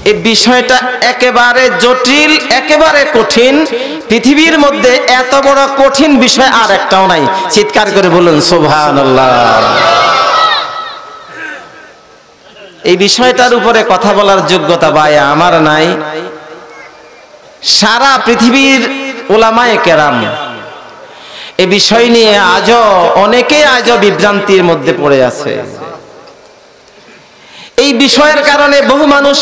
এই বিষয়টা একেবারে জটিল, একেবারে কঠিন। পৃথিবীর মধ্যে এত বড় কঠিন বিষয় আর একটাও নাই। চিৎকার করে বলুন সুবহানাল্লাহ। এই বিষয়টার উপরে কথা বলার যোগ্যতা ভাই আমার নাই। সারা পৃথিবীর উলামায়ে কেরাম এই বিষয় নিয়ে আজও বিভ্রান্তির মধ্যে পড়ে আছে। এই বিষয়ের কারণে বহু মানুষ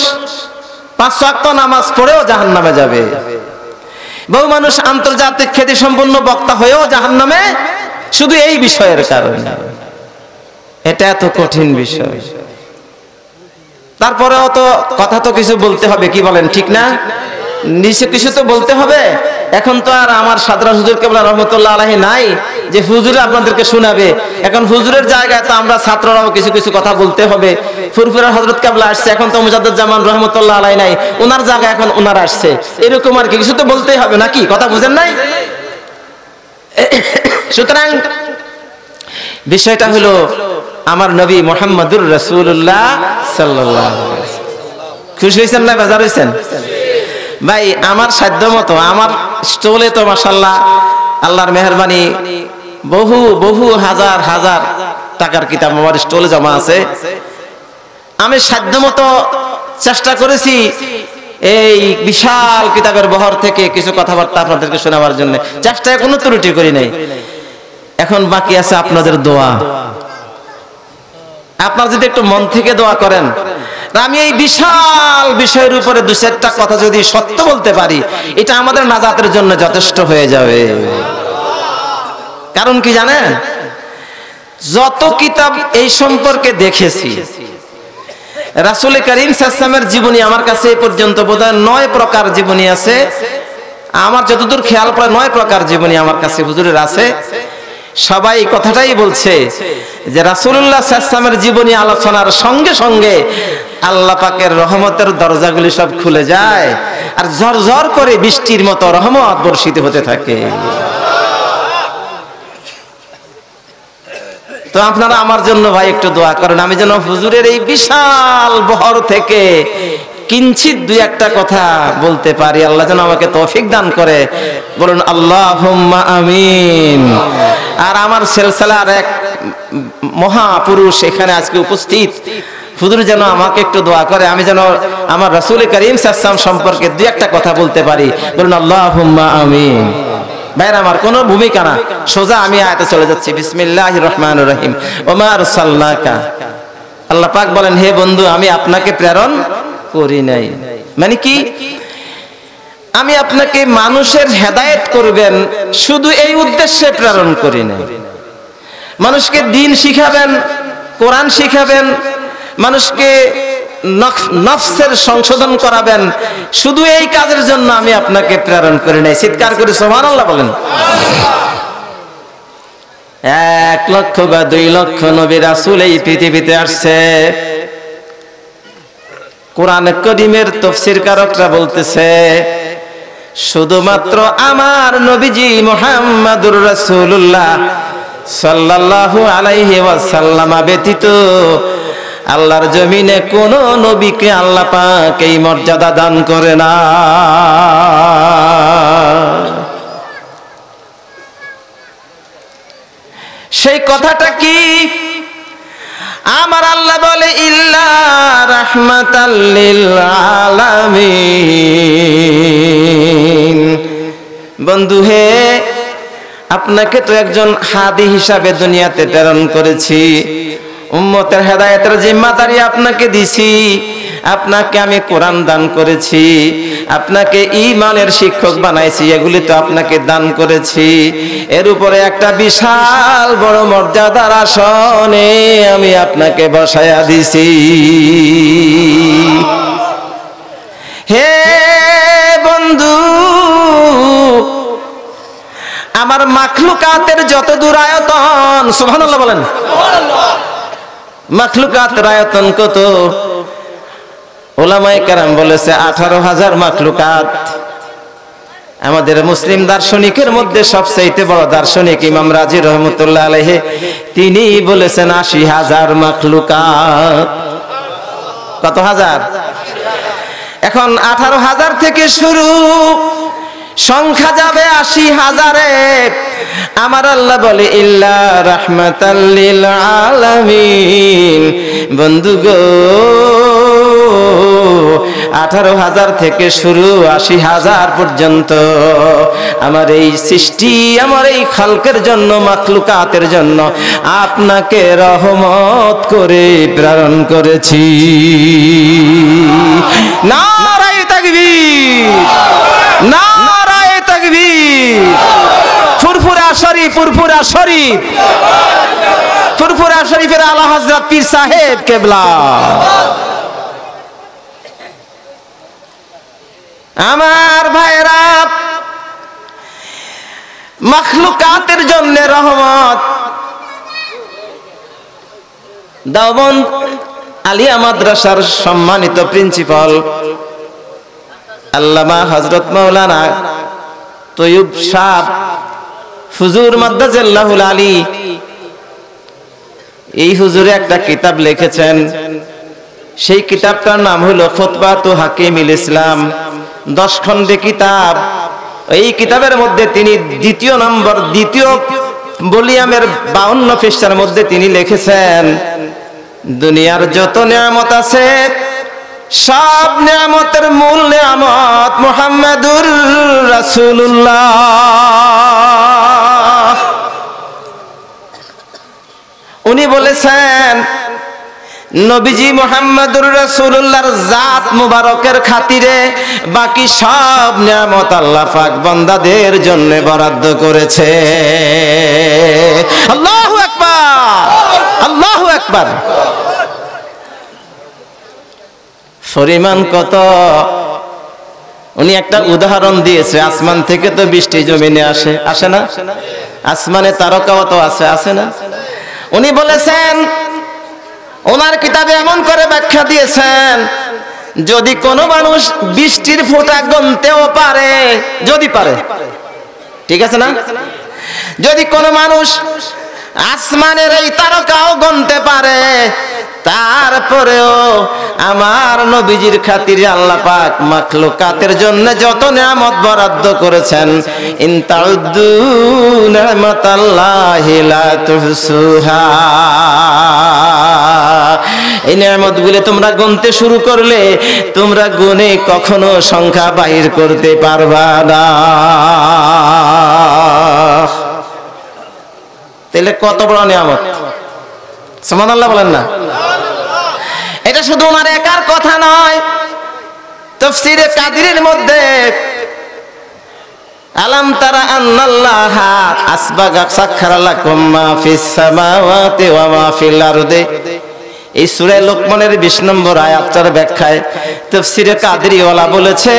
5 ওয়াক্ত নামাজ পড়েও জাহান্নামে যাবে, বহু মানুষ আন্তর্জাতিক খ্যাতিসম্পন্ন বক্তা হয়েও জাহান্নামে, শুধু এই বিষয়ের কারণে। এটা এত কঠিন বিষয়, তারপরেও তো কথা তো কিছু বলতে হবে, কি বলেন ঠিক না? নিচে কিছু তো বলতে হবে। এখন তো আর আমার সাদরা হুজুর কেবলা রহমতুল্লাহ আলাইহি নাই যে হুজুর আপনাদেরকে শোনাবে। এখন হুজুরের জায়গায় তো আমরা ছাত্ররাও কিছু কিছু কথা বলতে হবে। ফুরফুরা হযরত কেবলা আসছে, এখন তো মুজাদ্দিদ জামান রহমতুল্লাহ আলাইহি নাই, ওনার জায়গায় এখন ওনার আসছে, এরকম আর কি কিছু তো বলতেই হবে নাকি? কথা বুঝেন নাই? সুতরাং বিষয়টা হলো আমার নবী মুহাম্মদুর রাসূলুল্লাহ সাল্লাল্লাহু আলাইহি ওয়াসাল্লাম। খুশি হয়েছেন না বেজার হয়েছেন? ভাই আমার সাধ্য মতো আমার স্টলে তো মাশাআল্লাহ আল্লাহর মেহেরবানি বহু বহু হাজার হাজার টাকার কিতাব আমার স্টলে জমা আছে। আমি সাধ্য মতো চেষ্টা করেছি এই বিশাল কিতাবের বহর থেকে কিছু কথাবার্তা আপনাদেরকে শোনাবার জন্য। চেষ্টায় কোনো ত্রুটি করি নাই। এখন বাকি আছে আপনাদের দোয়া। আপনারা যদি একটু মন থেকে দোয়া করেন, আমি এই বিশাল বিষয়ের উপরে 2-4টা কথা যদি সত্য বলতে পারি, এটা আমাদের নাজাতের জন্য যথেষ্ট হয়ে যাবে। কারণ কি জানেন, যত কিতাব এই সম্পর্কে দেখেছি, রাসূল করিম সাল্লাল্লাহু আলাইহি ওয়াসাল্লামের জীবনী আমার কাছে এই পর্যন্ত বোধহয় 9 প্রকার জীবনী আছে। আমার যতদূর খেয়াল পড়ে 9 প্রকার জীবনী আমার কাছে হুজুরের আছে। সবাই কথাটাই বলছে যে রাসূলুল্লাহ সাল্লাল্লাহু আলাইহি ওয়াসাল্লামের জীবনী আলোচনার সঙ্গে সঙ্গে আল্লাহ পাকের রহমতের দরজাগুলি সব খুলে যায়, আর ঝরঝর করে বৃষ্টির মতো রহমত বর্ষিত হতে থাকে। তো আপনারা আমার জন্য ভাই একটু দোয়া করেন, আমি যেন হুজুরের এই বিশাল বহর থেকে কিঞ্চিত 2-1টা কথা বলতে পারি। আল্লাহ যেন আমাকে তৌফিক দান করে। বলুন আল্লাহুম্মা আমিন। আর আমার সিলসিলার এক মহাপুরুষ এখানে আজকে উপস্থিত, হুজুর যেন আমাকে একটু দোয়া করে, আমি যেন আমার রাসূল করিম সাল্লাল্লাহু আলাইহি ওয়াসাল্লাম সম্পর্কে 2-1টা কথা বলতে পারি। বলুন আল্লাহুম্মা আমিন। ভাইরা আমার কোনো ভূমিকা না, সোজা আমি আয়াতে চলে যাচ্ছি। বিসমিল্লাহির রহমানির রহিম। ওমা আরসালনাকা, আল্লাহ পাক বলেন হে বন্ধু আমি আপনাকে প্রেরণ করি নাই। মানে কি, আমি আপনাকে মানুষের হেদায়েত করবেন শুধু এই উদ্দেশ্যে প্রেরণ করি নাই। মানুষকে দ্বীন শিখাবেন, কোরআন শিখাবেন, মানুষকে নফসের সংশোধন করাবেন, শুধু এই কাজের জন্য আমি আপনাকে প্রেরণ করি নাই। চিৎকার করে সুবহানাল্লাহ বলেন। 1 লক্ষ বা 2 লক্ষ নবী রাসূল এই পৃথিবীতে আসছে। কোরআন কারীমের তাফসীর কারকরা বলতেছে শুধুমাত্র আমার নবীজি মুহাম্মদুর রাসূলুল্লাহ সাল্লাল্লাহু আলাইহি ওয়াসাল্লাম ব্যতীত আল্লাহর জমিনে কোন নবীকে আল্লাহ পাক এই মর্যাদা দান করে না। সেই কথাটা কি? আমার আল্লাহ বলে ইল্লা রাহমাতাল লিল আলামিন। বন্ধু হে, আপনাকে তো একজন হাদি হিসাবে দুনিয়াতে প্রেরণ করেছি, উম্মতের হেদায়েতের জিম্মাদারি আপনাকে দিছি, আপনাকে আমি কোরআন দান করেছি, আপনাকে ঈমানের শিক্ষক বানাইছি, এগুলি তো আপনাকে দান করেছি। এর উপরে একটা বিশাল বড় মর্যাদার আসনে আমি আপনাকে বসায়া দিছি। হে বন্ধু, আমার মাখলুকাতের যত দূর আয়তন, সুবহানাল্লাহ বলেন, মাখলুকাতের আয়তন কত? উলামায়ে কেরাম বলেছে 18,000 মাখলুকাত। আমাদের মুসলিম দার্শনিকের মধ্যে সবচেয়ে বড় দার্শনিক ইমাম রাজি রহমতুল্লাহ আলাইহি, তিনি বলেছেন 80,000 মাখলুকাত। কত হাজার? এখন 18,000 থেকে শুরু, সংখ্যা যাবে 80,000-এ। আমার আল্লাহ বলে ইল্লা রাহমাতাল লিল আলামিন। বন্ধু গো, 18,000 থেকে শুরু 80,000 পর্যন্ত আমার এই সৃষ্টি, আমার এই খালকের জন্য, মাখলুকাতের জন্য আপনাকে রহমত করে প্রেরণ করেছি। নারায়ে তাকবীর, নারায়ে তাকবীর। ফুরফুরা শরীফ, ফুরফুরা শরীফ, ফুরফুরা শরীফের আলা হযরত পীর সাহেব কেবলা। আমার ভাইরা, মাখলুকাতের জন্য রহমত। দেওবন্দ আলিয়া মাদ্রাসার সম্মানিত প্রিন্সিপাল আল্লামা হযরত মাওলানা তৈয়ব সাহেব হুজুর মাদ্দাজাল্লাহুল আলী, এই হুজুরে একটা কিতাব লিখেছেন। সেই কিতাবটার নাম হলো খুতবাতু হাকিমুল ইসলাম, 10 খণ্ডে কিতাব। এই কিতাবের মধ্যে তিনি দ্বিতীয় ভলিউমের 52 পৃষ্ঠার মধ্যে তিনি লিখেছেন, দুনিয়ার যত নিয়ামত আছে সব নিয়ামতের মূল নিয়ামত মুহাম্মাদুর রাসূলুল্লাহ। উনি বলেছেন নবীজি মুহাম্মাদুর রাসূলুল্লাহর জাত মুবারকের খাতিরে বাকি সব নিয়ামত আল্লাহ পাক বান্দাদের জন্য বরাদ্দ করেছে। আল্লাহু আকবার, আল্লাহু আকবার। পরিমাণ কত! উনি একটা উদাহরণ দিয়েছে, আসমান থেকে তো বৃষ্টি জমিনে আসে, আসে না? আসমানে তারকাও তো আছে, আছে না? উনি বলেছেন, ওনার কিতাবে এমন করে ব্যাখ্যা দিয়েছেন, যদি কোনো মানুষ বৃষ্টির ফোঁটা গুনতেও পারে, যদি পারে, ঠিক আছে না? যদি কোনো মানুষ আসমানের এই তারকাও গুনতে পারে, তারপরেও আমার নবীজির খাতিরে আল্লাহ পাক মাখলুকাতের জন্য যত নিয়ামত বরাদ্দ করেছেন, ইন তাউদ্দু নি'মাতাল্লাহি লা তুহসুহা। এই নিয়ামতগুলো তোমরা গুনতে শুরু করলে তোমরা গুনে কখনো সংখ্যা বাহির করতে পারবা না। তাহলে কত বড় নিয়ামত! সুবহানাল্লাহ বলেন না? এটা শুধু ওনার একার কথা নয়, তাফসীরে কাদিরের মধ্যে আলাম তারা আন্নাল্লাহা আসবাগা সাখারা লাকুম মা ফিস সামাওয়াতি ওয়া মা ফিল আরদি, এই সূরা লোকমানের 20 নম্বর আয়াতটার ব্যাখ্যায় তাফসীরে কাদিরিওয়ালা বলেছে,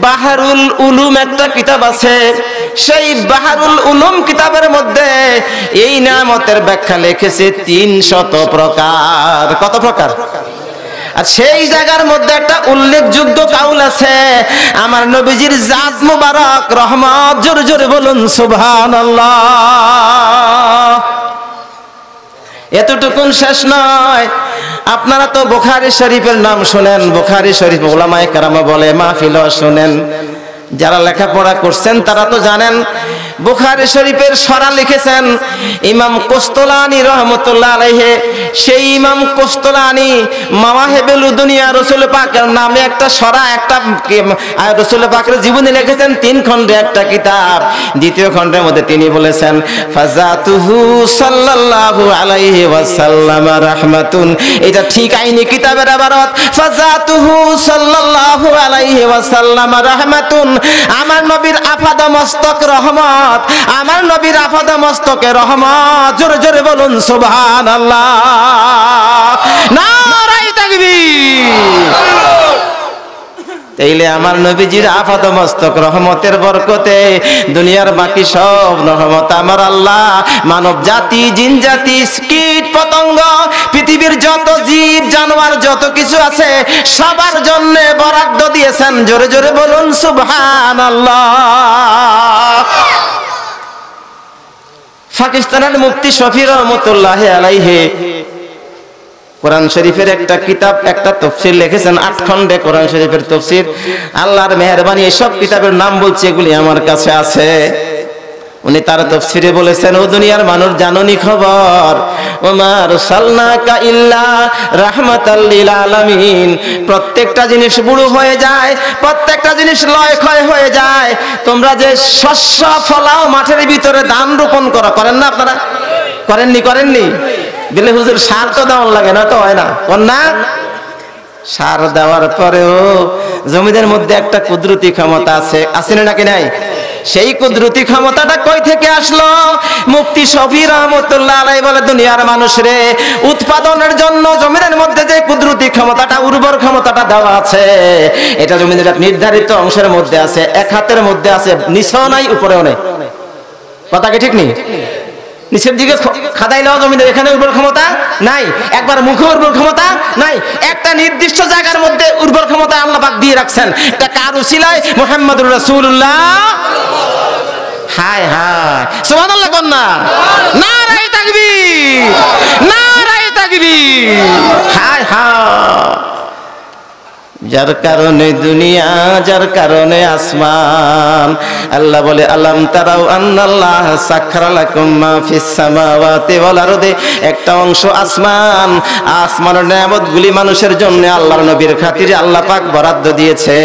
বাহারুল উলুম একটা কিতাব আছে, সেই বাহারুল উলুম কিতাবের মধ্যে এই নিয়ামতের ব্যাখ্যা লিখেছে 300 প্রকার। কত প্রকার? আর সেই জায়গার মধ্যে একটা উল্লেখযোগ্য কাউল আছে, আমার নবীজির জাত মুবারক রহমত, জোরে জোরে বলুন সুবহানাল্লাহ। এতটুকুন শেষ নয়, আপনারা তো বুখারী শরীফের নাম শুনেন, বুখারী শরীফ উলামায়ে কেরাম বলে মাহফিলও শুনেন, যারা লেখাপড়া করছেন তারা তো জানেন। বুখারী শরীফের সরা লিখেছেন ইমাম কুস্তুলানী রহমতুল্লাহ আলাইহি। সেই ইমাম কুস্তুলানী মাওয়াহিবুল দুনিয়া রাসূল পাকের নামে একটা সরা, একটা রাসূল পাকের জীবনী লিখেছেন 3 খণ্ডে একটা কিতাব। দ্বিতীয় খণ্ডের মধ্যে তিনি বলেছেন, ফাজাতুহু সাল্লাল্লাহু আলাইহি ওয়াসাল্লাম রাহমাতুন। এটা ঠিক আইনি কিতাবের ইবারত, ফাজাতুহু সাল্লাল্লাহু আলাইহি ওয়াসাল্লাম রাহমাতুন। আমার নবীর আফাদা মস্তক রহমত, আমার নবীর আফাদা মস্তকে রহমত। জোরে জোরে বলুন সুবহানাল্লাহ, নারায়ে তাকবীর। তাইলে আমার নবীজির আফাদা মস্তক রহমতের বরকতে দুনিয়ার বাকি সব রহমত আমার আল্লাহ মানব জাতি, জিন জাতি, কীট পতঙ্গ, পৃথিবীর যত জীব জানোয়ার যত কিছু আছে সবার জন্য বরাদ্দ দিয়েছেন। জোরে জোরে বলুন সুবহানাল্লাহ। পাকিস্তানের মুফতি শফি রহমতুল্লাহ আলাইহি কোরআন শরীফের একটা কিতাব, একটা তাফসীর লিখেছেন 8 খণ্ডে কোরআন শরীফের তাফসীর। আল্লাহর মেহেরবানি এসব কিতাবের নাম বলছি, এগুলি আমার কাছে আছে। উনি তার তাফসীরে বলেছেন, ও দুনিয়ার মানুষ জানোনি খবর, ওমা আরসালনাকা ইল্লা রাহমাতাল লিল আলামিন। প্রত্যেকটা জিনিস বুড়ো হয়ে যায়, প্রত্যেকটা জিনিস লয় ক্ষয় হয়ে যায়। তোমরা যে শস্য ফলাও, মাঠের ভিতরে ধান রোপণ করেন না আপনারা? করেননি? দিলে হুজুর সার তো দেওয়ার লাগে না, তো হয় না, কোন না? সার দেওয়ার পরেও জমিদের মধ্যে একটা কুদরতি ক্ষমতা আছে না নাকি নাই? সেই কুদরতি ক্ষমতাটা কই থেকে আসলো? মুফতি শফি রহমাতুল্লাহ আলাইহি বলে, দুনিয়ার মানুষরে উৎপাদনের জন্য জমিনের মধ্যে যে কুদরতি ক্ষমতাটা, উর্বর ক্ষমতাটা দেওয়া আছে, এটা জমিনের নির্ধারিত অংশের মধ্যে আছে, এক হাতের মধ্যে আছে, নিচেও নাই উপরেও নেই। কথা কি ঠিক নেই? নিচের দিকে খাদাইলেও জমিনের এখানে উর্বর ক্ষমতা নাই, একবার মুখে উর্বর ক্ষমতা নাই, একটা নির্দিষ্ট জায়গার মধ্যে উর্বর ক্ষমতা আল্লাহ পাক দিয়ে রাখছেন। এটা কার উসিলায়? মুহাম্মদুর রাসূলুল্লাহ। হায় হায়, সুবহানাল্লাহ কোন না? নারায়ে তাকবীর, নারায়ে তাকবীর। হায় হায়, যার কারণে দুনিয়া, যার কারণে আসমান। আল্লাহ বলে, আলাম তারাও আন্নাল্লাহ সাখখারা লাকুম মা ফিস সামাওয়াতি ওয়াল আরদি। একটা অংশ আসমান, আসমানের নেয়ামতগুলি মানুষের জন্য আল্লাহর নবীর খাতিরে আল্লাহ পাক বরাদ্দ দিয়েছে।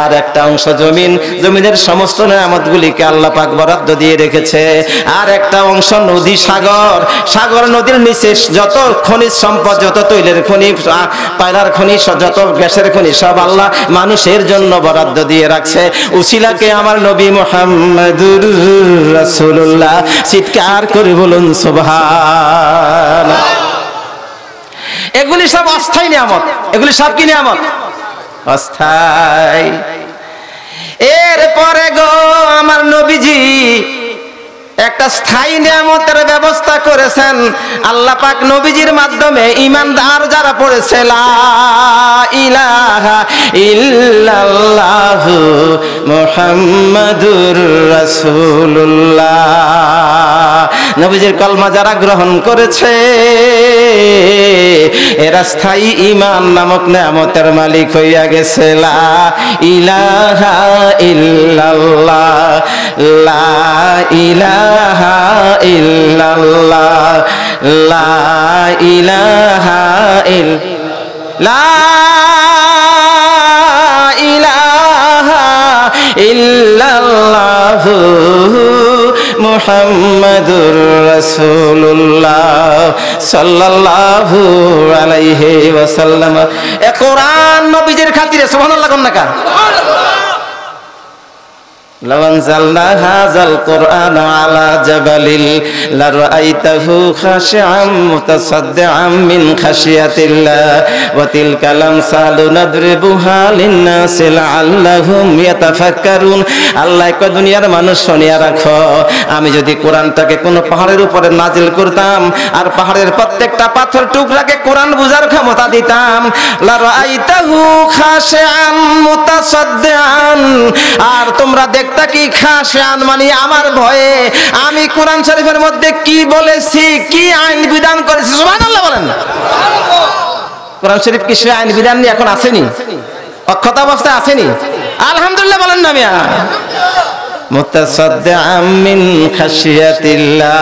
আর একটা অংশ জমিন, জমিনের সমস্ত নেয়ামতগুলিকে আল্লাহ পাক বরাদ্দ দিয়ে রেখেছে। আর একটা অংশ নদী, সাগর, সাগর নদীর নিচে যত খনিজ সম্পদ, যত তৈলের খনি, কয়লার খনি, যত গ্যাসের খনি, সব আল্লাহ মানুষের জন্য বরাদ্দ দিয়ে রাখছে। উসিলাকে আমার নবী মুহাম্মদুর রাসূলুল্লাহ। চিৎকার করে বলুন সুবহানাল্লাহ। এগুলি সব অস্থায়ী নিয়ামত, এগুলি সব কি নিয়ামত? অস্থায়ী। এরপরে গো আমার নবীজি একটা স্থায়ী নিয়ামতের ব্যবস্থা করেছেন। আল্লাহ পাক নবীজির মাধ্যমে ঈমানদার যারা পড়েছে লা ইলাহা ইল্লাল্লাহু মুহাম্মাদুর রাসূলুল্লাহ, নবীজির কলমা যারা গ্রহণ করেছে, এরা স্থায়ী ঈমান নামক নিয়ামতের মালিক হইয়া গেছে। লা ইলাহা ইল্লাল্লাহ, লা ইলাহা ইল্লাল্লাহ, লা ইলাহা ইল্লাল্লাহ মুহাম্মাদুর রাসূলুল্লাহ সাল্লাল্লাহু আলাইহি ওয়াসাল্লাম। এ কোরআন নবীজির খাতিরে, সুবহানাল্লাহ কোন না? লাউ আনজালনা হাযাল কুরআন আলা জাবালিন লারাআইতাহু খাশিআম মুতাসাদ্দিআম মিন খাশিয়াতিল্লাহ ওয়া তিলকাল আমসালু নাদরিবুহা লিন-নাসি লাআল্লাহুম ইয়াতাফাক্কারুন। আল্লাহ কয়, দুনিয়ার মানুষ শুনিয়া রাখো, আমি যদি কোরআনটাকে কোন পাহাড়ের উপরে নাজিল করতাম আর পাহাড়ের প্রত্যেকটা পাথর টুকরাকে কোরআন বুঝার ক্ষমতা দিতাম, লারাআইতাহু খাশিআম মুতাসাদ্দিআন, আর তোমরা দেখতা কি খাশিআন মানে আমার ভয়ে আমি কোরআন শরীফের মধ্যে কি বলেছি, কি আইন বিধান করেছি, সুবহানাল্লাহ বলেন। কোরআন শরীফ কি সে আইন বিধান নিয়ে এখন আসেনি? অক্ষত অবস্থায় আসেনি? আলহামদুলিল্লাহ বলেন না মিয়া। মুতাসাদ্দিআম মিন খাশিয়াতিল্লাহ,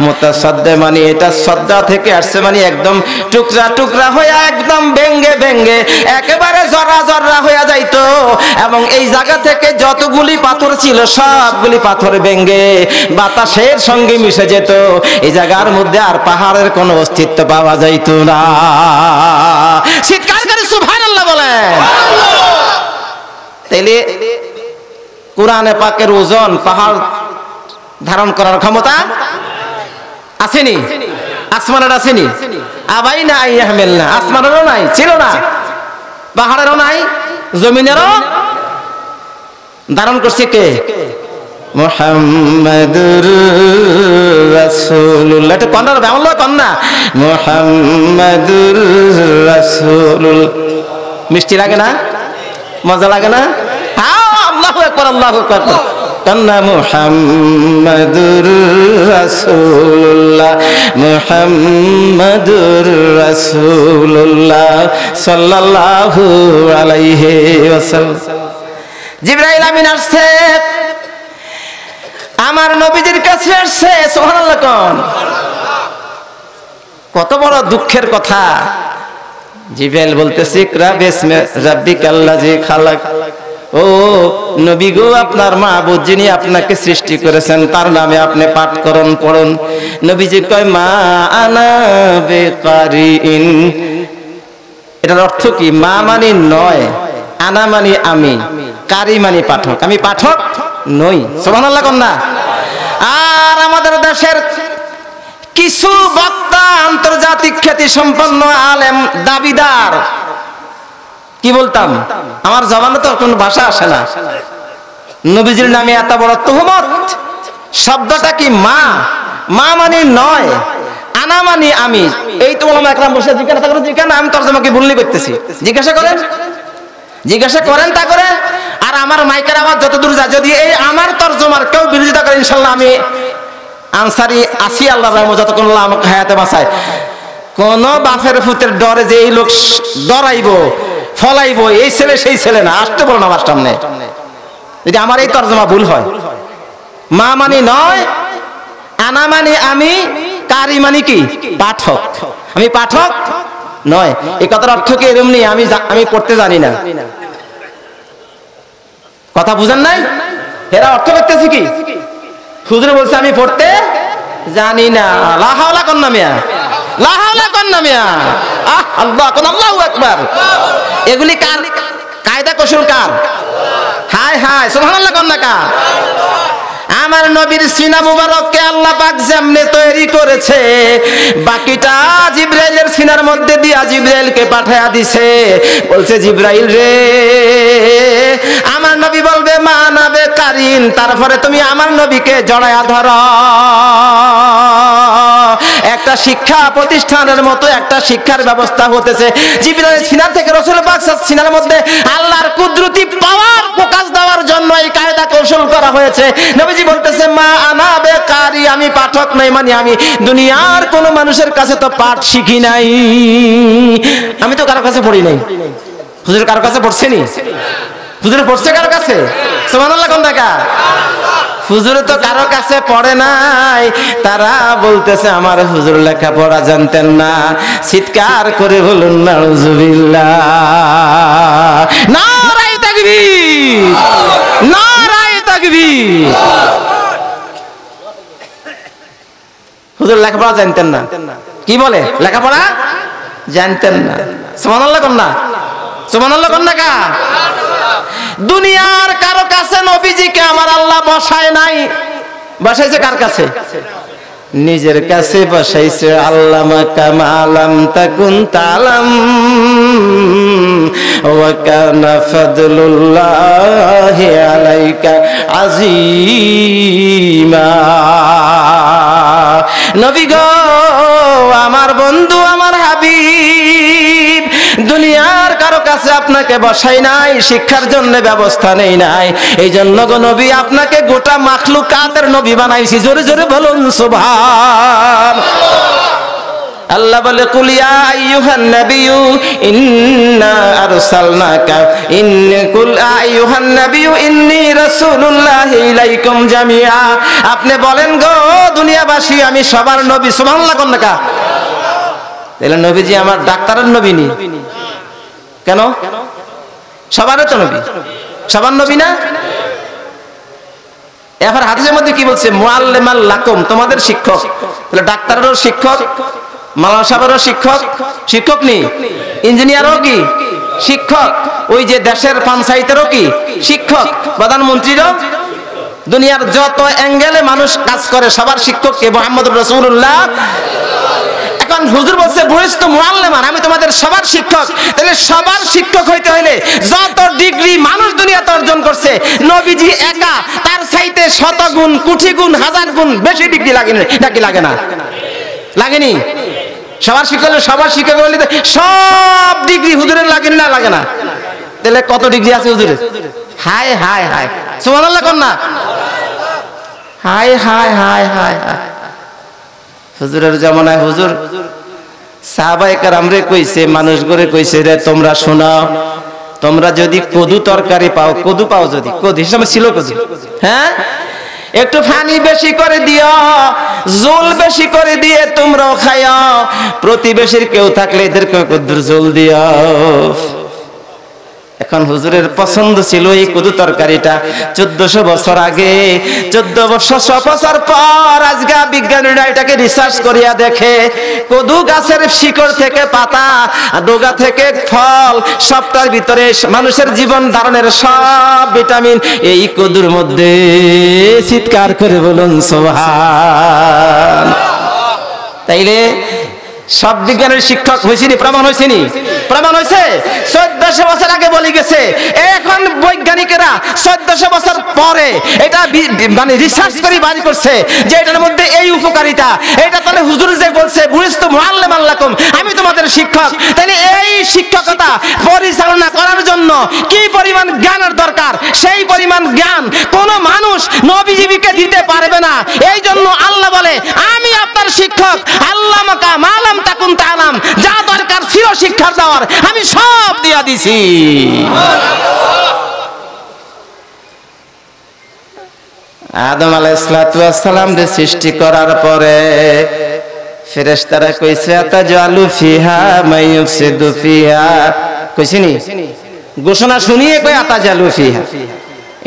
মুতাসাদ্দি মানে এটা শ্রদ্ধা থেকে আসছে, মানে একদম টুকরা টুকরা হয়ে, একদম ভেঙ্গে ভেঙ্গে একেবারে জরা জরা হয়ে যাইতো, এবং এই জায়গা থেকে যতগুলি পাথর ছিল সবগুলি পাথর ভেঙ্গে বাতাসের সঙ্গে মিশে যেত। এই জায়গার মধ্যে আর পাহাড়ের কোনো অস্তিত্ব পাওয়া যাইতো না। চিৎকার করে সুবহানাল্লাহ বলেন। তাইলে কোরআনে পাকের ওজন পাহাড় ধারণ করার ক্ষমতা আসেনি? আসমানের আসেনি? আবাই না আইয়াহমিল না, আসমানেরও নাই, ছিল না, পাহাড়েরও নাই, জমিনেরও ধারণ করছে কে? মুহাম্মাদুর রাসূলুল্লাহ। এটা কন্নার বাংলা কন্না, মুহাম্মাদুর রাসূলুল্লাহ। মিষ্টি লাগে না? মজা লাগে না? আল্লাহু আকবার, আল্লাহু আকবার। কন্না মুহাম্মাদুর রাসূলুল্লাহ মুহাম্মাদুর রাসূলুল্লাহ সাল্লাল্লাহু আলাইহি ওয়াসাল্লাম। জিবরাইল আমিন আসছে, আমার নবীজির কাছে আসছে। সুবহানাল্লাহ কোন, কত বড় দুঃখের কথা। জিবরাইল বলতেছে ইকরা বিসমি রাব্বিকাল্লাযী খালাক। ও নবী গো, আপনার মাবুদ যিনি আপনাকে সৃষ্টি করেছেন তার নামে আপনি পাঠ করুন, পড়ুন। নবীজি কয় মা আনা বিকারিন। এটার অর্থ কি? মা মানে নয়, আনা মানে আমি, কারি মানে পাঠক, আমি পাঠক নই। সুবহানাল্লাহ কোন না। আর আমাদের দেশের কিছু বক্তা, আন্তর্জাতিক খ্যাতি সম্পন্ন আলেম, দাবিদার, কি বলতাম, আমার জবানে তো কোন ভাষা আসে না, নবীজির নামে এত বড় তুহমত। শব্দটা কি? মা, মা মানে নয়, আনা মানে আমি। এই তো ওলামা একরাম বসে জিজ্ঞাসা করে, জিজ্ঞাসা আমি তরজমা কি ভুলই করতেছি, জিজ্ঞাসা করেন, জিজ্ঞাসা করেন তা করে। আর আমার মাইকের আওয়াজ যতদূর যায়, যদি এই আমার তরজমার কেউ বিরোধিতা করে, ইনশাল্লাহ আমি আনসারি আসি, আল্লাহ রহমত যতক্ষণ আমাকে হায়াতে বাঁচায়। কোন বাপের ফুতের ডরে যে এই লোক ডরাইব ফলাইব, এই ছেলে সেই ছেলে না, আসতে বলো না আমার সামনে যদি আমার এই তরজমা ভুল হয়। মা মানে নয়, আনা মানে আমি, কারি মানে কি? পাঠক। আমি পাঠক নয়। এই কথার অর্থ কি এরকম নেই আমি পড়তে জানি না, কথা বুঝেন নাই? এরা অর্থ করতেছে কি? হুজুর বলছে আমি পড়তে জানি না। লা হাওলা কোন নামিয়া, লা হাওলা কোন নামিয়া, আল্লাহ কোন, আল্লাহু আকবার। এগুলি কার কায়দা কৌশল? কার? হায় হায়, সুবহানাল্লাহ কোন না কার? আমার নবীর সিনা মুবারককে আল্লাহ পাক যেমনে তৈরি করেছে, বাকিটা জিবরাইলের সিনার মধ্যে দিয়া জিবরাইলকে পাঠায়া দিছে। বলছে জিবরাইল রে, আমার নবী বলবে মা নাবে কারিন, তারপরে তুমি আমার নবীকে জড়ায়া ধরো। একটা শিক্ষা প্রতিষ্ঠানের মতো একটা শিক্ষার ব্যবস্থা হতেছে। জিবরাইলের সিনা থেকে রাসূল পাক সিনার মধ্যে আল্লাহর কুদরতি পাওয়ার প্রকাশ দেওয়ার জন্য এই কায়দা কৌশল করা হয়েছে। নবীজি বলতেছে মা আনা বেকারি, আমি পাঠক নই, মানে আমি দুনিয়ার কোন মানুষের কাছে তো পাঠ শিখি নাই, আমি তো কারো কাছে পড়ি নাই। হুজুর কারো কাছে পড়ছেনি? হুজুর পড়ছে কারো কাছে? সুবহানাল্লাহ কোন দেখা? হুজুরে তো কারো কাছে পড়ে নাই। তারা বলতেছে আমার হুজুর লেখাপড়া জানতেন না। চিৎকার করে বলুন নাউজুবিল্লাহ, নারায়ে তাকবীর, নারায়ে তাকবীর। হুজুর লেখাপড়া জানতেন না, কি বলে? লেখাপড়া জানতেন না। সুবহানাল্লাহ কোন না, সুবহানাল্লাহ কোন না কা? দুনিয়ার কারো কাছে নবীজিকে আমার আল্লাহ বসায় নাই। বসাইছে কার কাছে? নিজের কাছে বসাইছে। আল্লামা কামালাম তাকুন তালাম ওয়া কানা ফাদলুল্লাহি আলাইকা আযীমা। নবী গো, আমার বন্ধু, আমার হাবিব, দুনিয়ার কারো কাছে আপনাকে বসাই নাই, শিক্ষার জন্য ব্যবস্থা নেই নাই। এই জন্য গো নবী, আপনাকে গোটা মাখলুকাতের নবী বানাইছি। জোরে জোরে বলুন সুবহান। আল্লাহ বলে কুল ইয়া আইয়ুহান নাবিয়্যু ইন্না আরসালনাকা কুল আইয়ুহান নাবিয়্যু ইন্নী রাসূলুল্লাহি ইলাইকুম জামিআ। আপনি বলেন গো দুনিয়াবাসী, আমি সবার নবী। সুবহানাল্লাহ কোন না? তাহলে নবীজি আমার ডাক্তারের নবী নি কেন? সবারও তো নবী, সবার নবী না? এবার হাদিসের মধ্যে কি বলছে? মুআল্লিমান লাকুম, তোমাদের শিক্ষক। তাহলে ডাক্তারেরও শিক্ষক, মাওলানা সাহেবেরও শিক্ষক, শিক্ষক নি? ইঞ্জিনিয়ারও কি শিক্ষক? ওই যে দেশের পঞ্চায়েতেরও কি শিক্ষক? প্রধানমন্ত্রীরও? দুনিয়ার যত অ্যাঙ্গেলে মানুষ কাজ করে সবার শিক্ষক কে? মুহাম্মদুর রাসূলুল্লাহ। এখন হুজুর বলছে বুঝতো মুআল্লিমান, আমি তোমাদের সবার শিক্ষক। তাহলে সবার শিক্ষক হইতে হইলে যত ডিগ্রি মানুষ দুনিয়াতে অর্জন করছে, নবীজি একা তার চাইতে শত গুণ, কোটি গুণ, হাজার গুণ বেশি ডিগ্রি লাগে নাকি লাগে না? লাগেনি? সবার শিক্ষক, সবার শিক্ষক বললে সব ডিগ্রি হুজুরের লাগে না? লাগে না? তাহলে কত ডিগ্রি আছে হুজুরের? হায় হায় হায়, সুবহানাল্লাহ কোন না? হায় হায় হায় হায় হায়। হুজুরের জামানায় হুজুর সাহাবায়ে কেরামরে কইছে, মানুষ করে কইছে, রে তোমরা শোনো, তোমরা যদি কদু তরকারি পাও, কদু পাও যদি, কদু হিসাবে ছিল কদু, হ্যাঁ, একটু পানি বেশি করে দিও, জল বেশি করে দিয়ে তোমরাও খাইও, প্রতিবেশীর কেউ থাকলে এদেরকে কদুর জল দিও। এখন হুজুরের পছন্দ ছিল এই কদু তরকারিটা 1400 বছর আগে। 1400 বছর পর আজকে বিজ্ঞানীরা এটাকে রিসার্চ করিয়া দেখে, কদু গাছের শিকড় থেকে পাতা, ডগা থেকে ফল, সবটার ভিতরে মানুষের জীবন ধারণের সব ভিটামিন এই কদুর মধ্যে। চিৎকার করে বলুন সুবহান। তাইলে সব বিজ্ঞানের শিক্ষক হয়েছিনি, প্রমাণ হয়েছিনি, প্রমাণ হয়েছে। 1400 বছর আগে বলে গেছে, এখন বৈজ্ঞানিকেরা 1400 বছর পরে এটা মানে রিসার্চ করে বাড়ি করছে যে এটার মধ্যে এই উপকারিতা। এটা তাহলে হুজুর যে বলছে, বুঝতো মুআল্লিম আল্লাকুম, আমি তোমাদের শিক্ষক, তাহলে এই শিক্ষকতা পরিচালনা করার জন্য কি পরিমাণ জ্ঞানের দরকার, সেই পরিমাণ জ্ঞান কোন মানুষ নবীজিকে দিতে পারবে না। এই জন্য আল্লাহ বলে, আমি আপনার শিক্ষক, আল্লাহ মাকা মালাম তাকুন তালাম, যা দরকার ছিল শিক্ষা দেওয়ার আমি সব দিয়া দিছি। আদম আলাইহিস সালাম রে সৃষ্টি করার পরে ফেরেশতারা কইছে, আতাজালু ফিহা মাইয়ুফসিদু ফিহা, কইছিনি, ঘোষণা শুনিয়ে কই আতাজালু ফিহা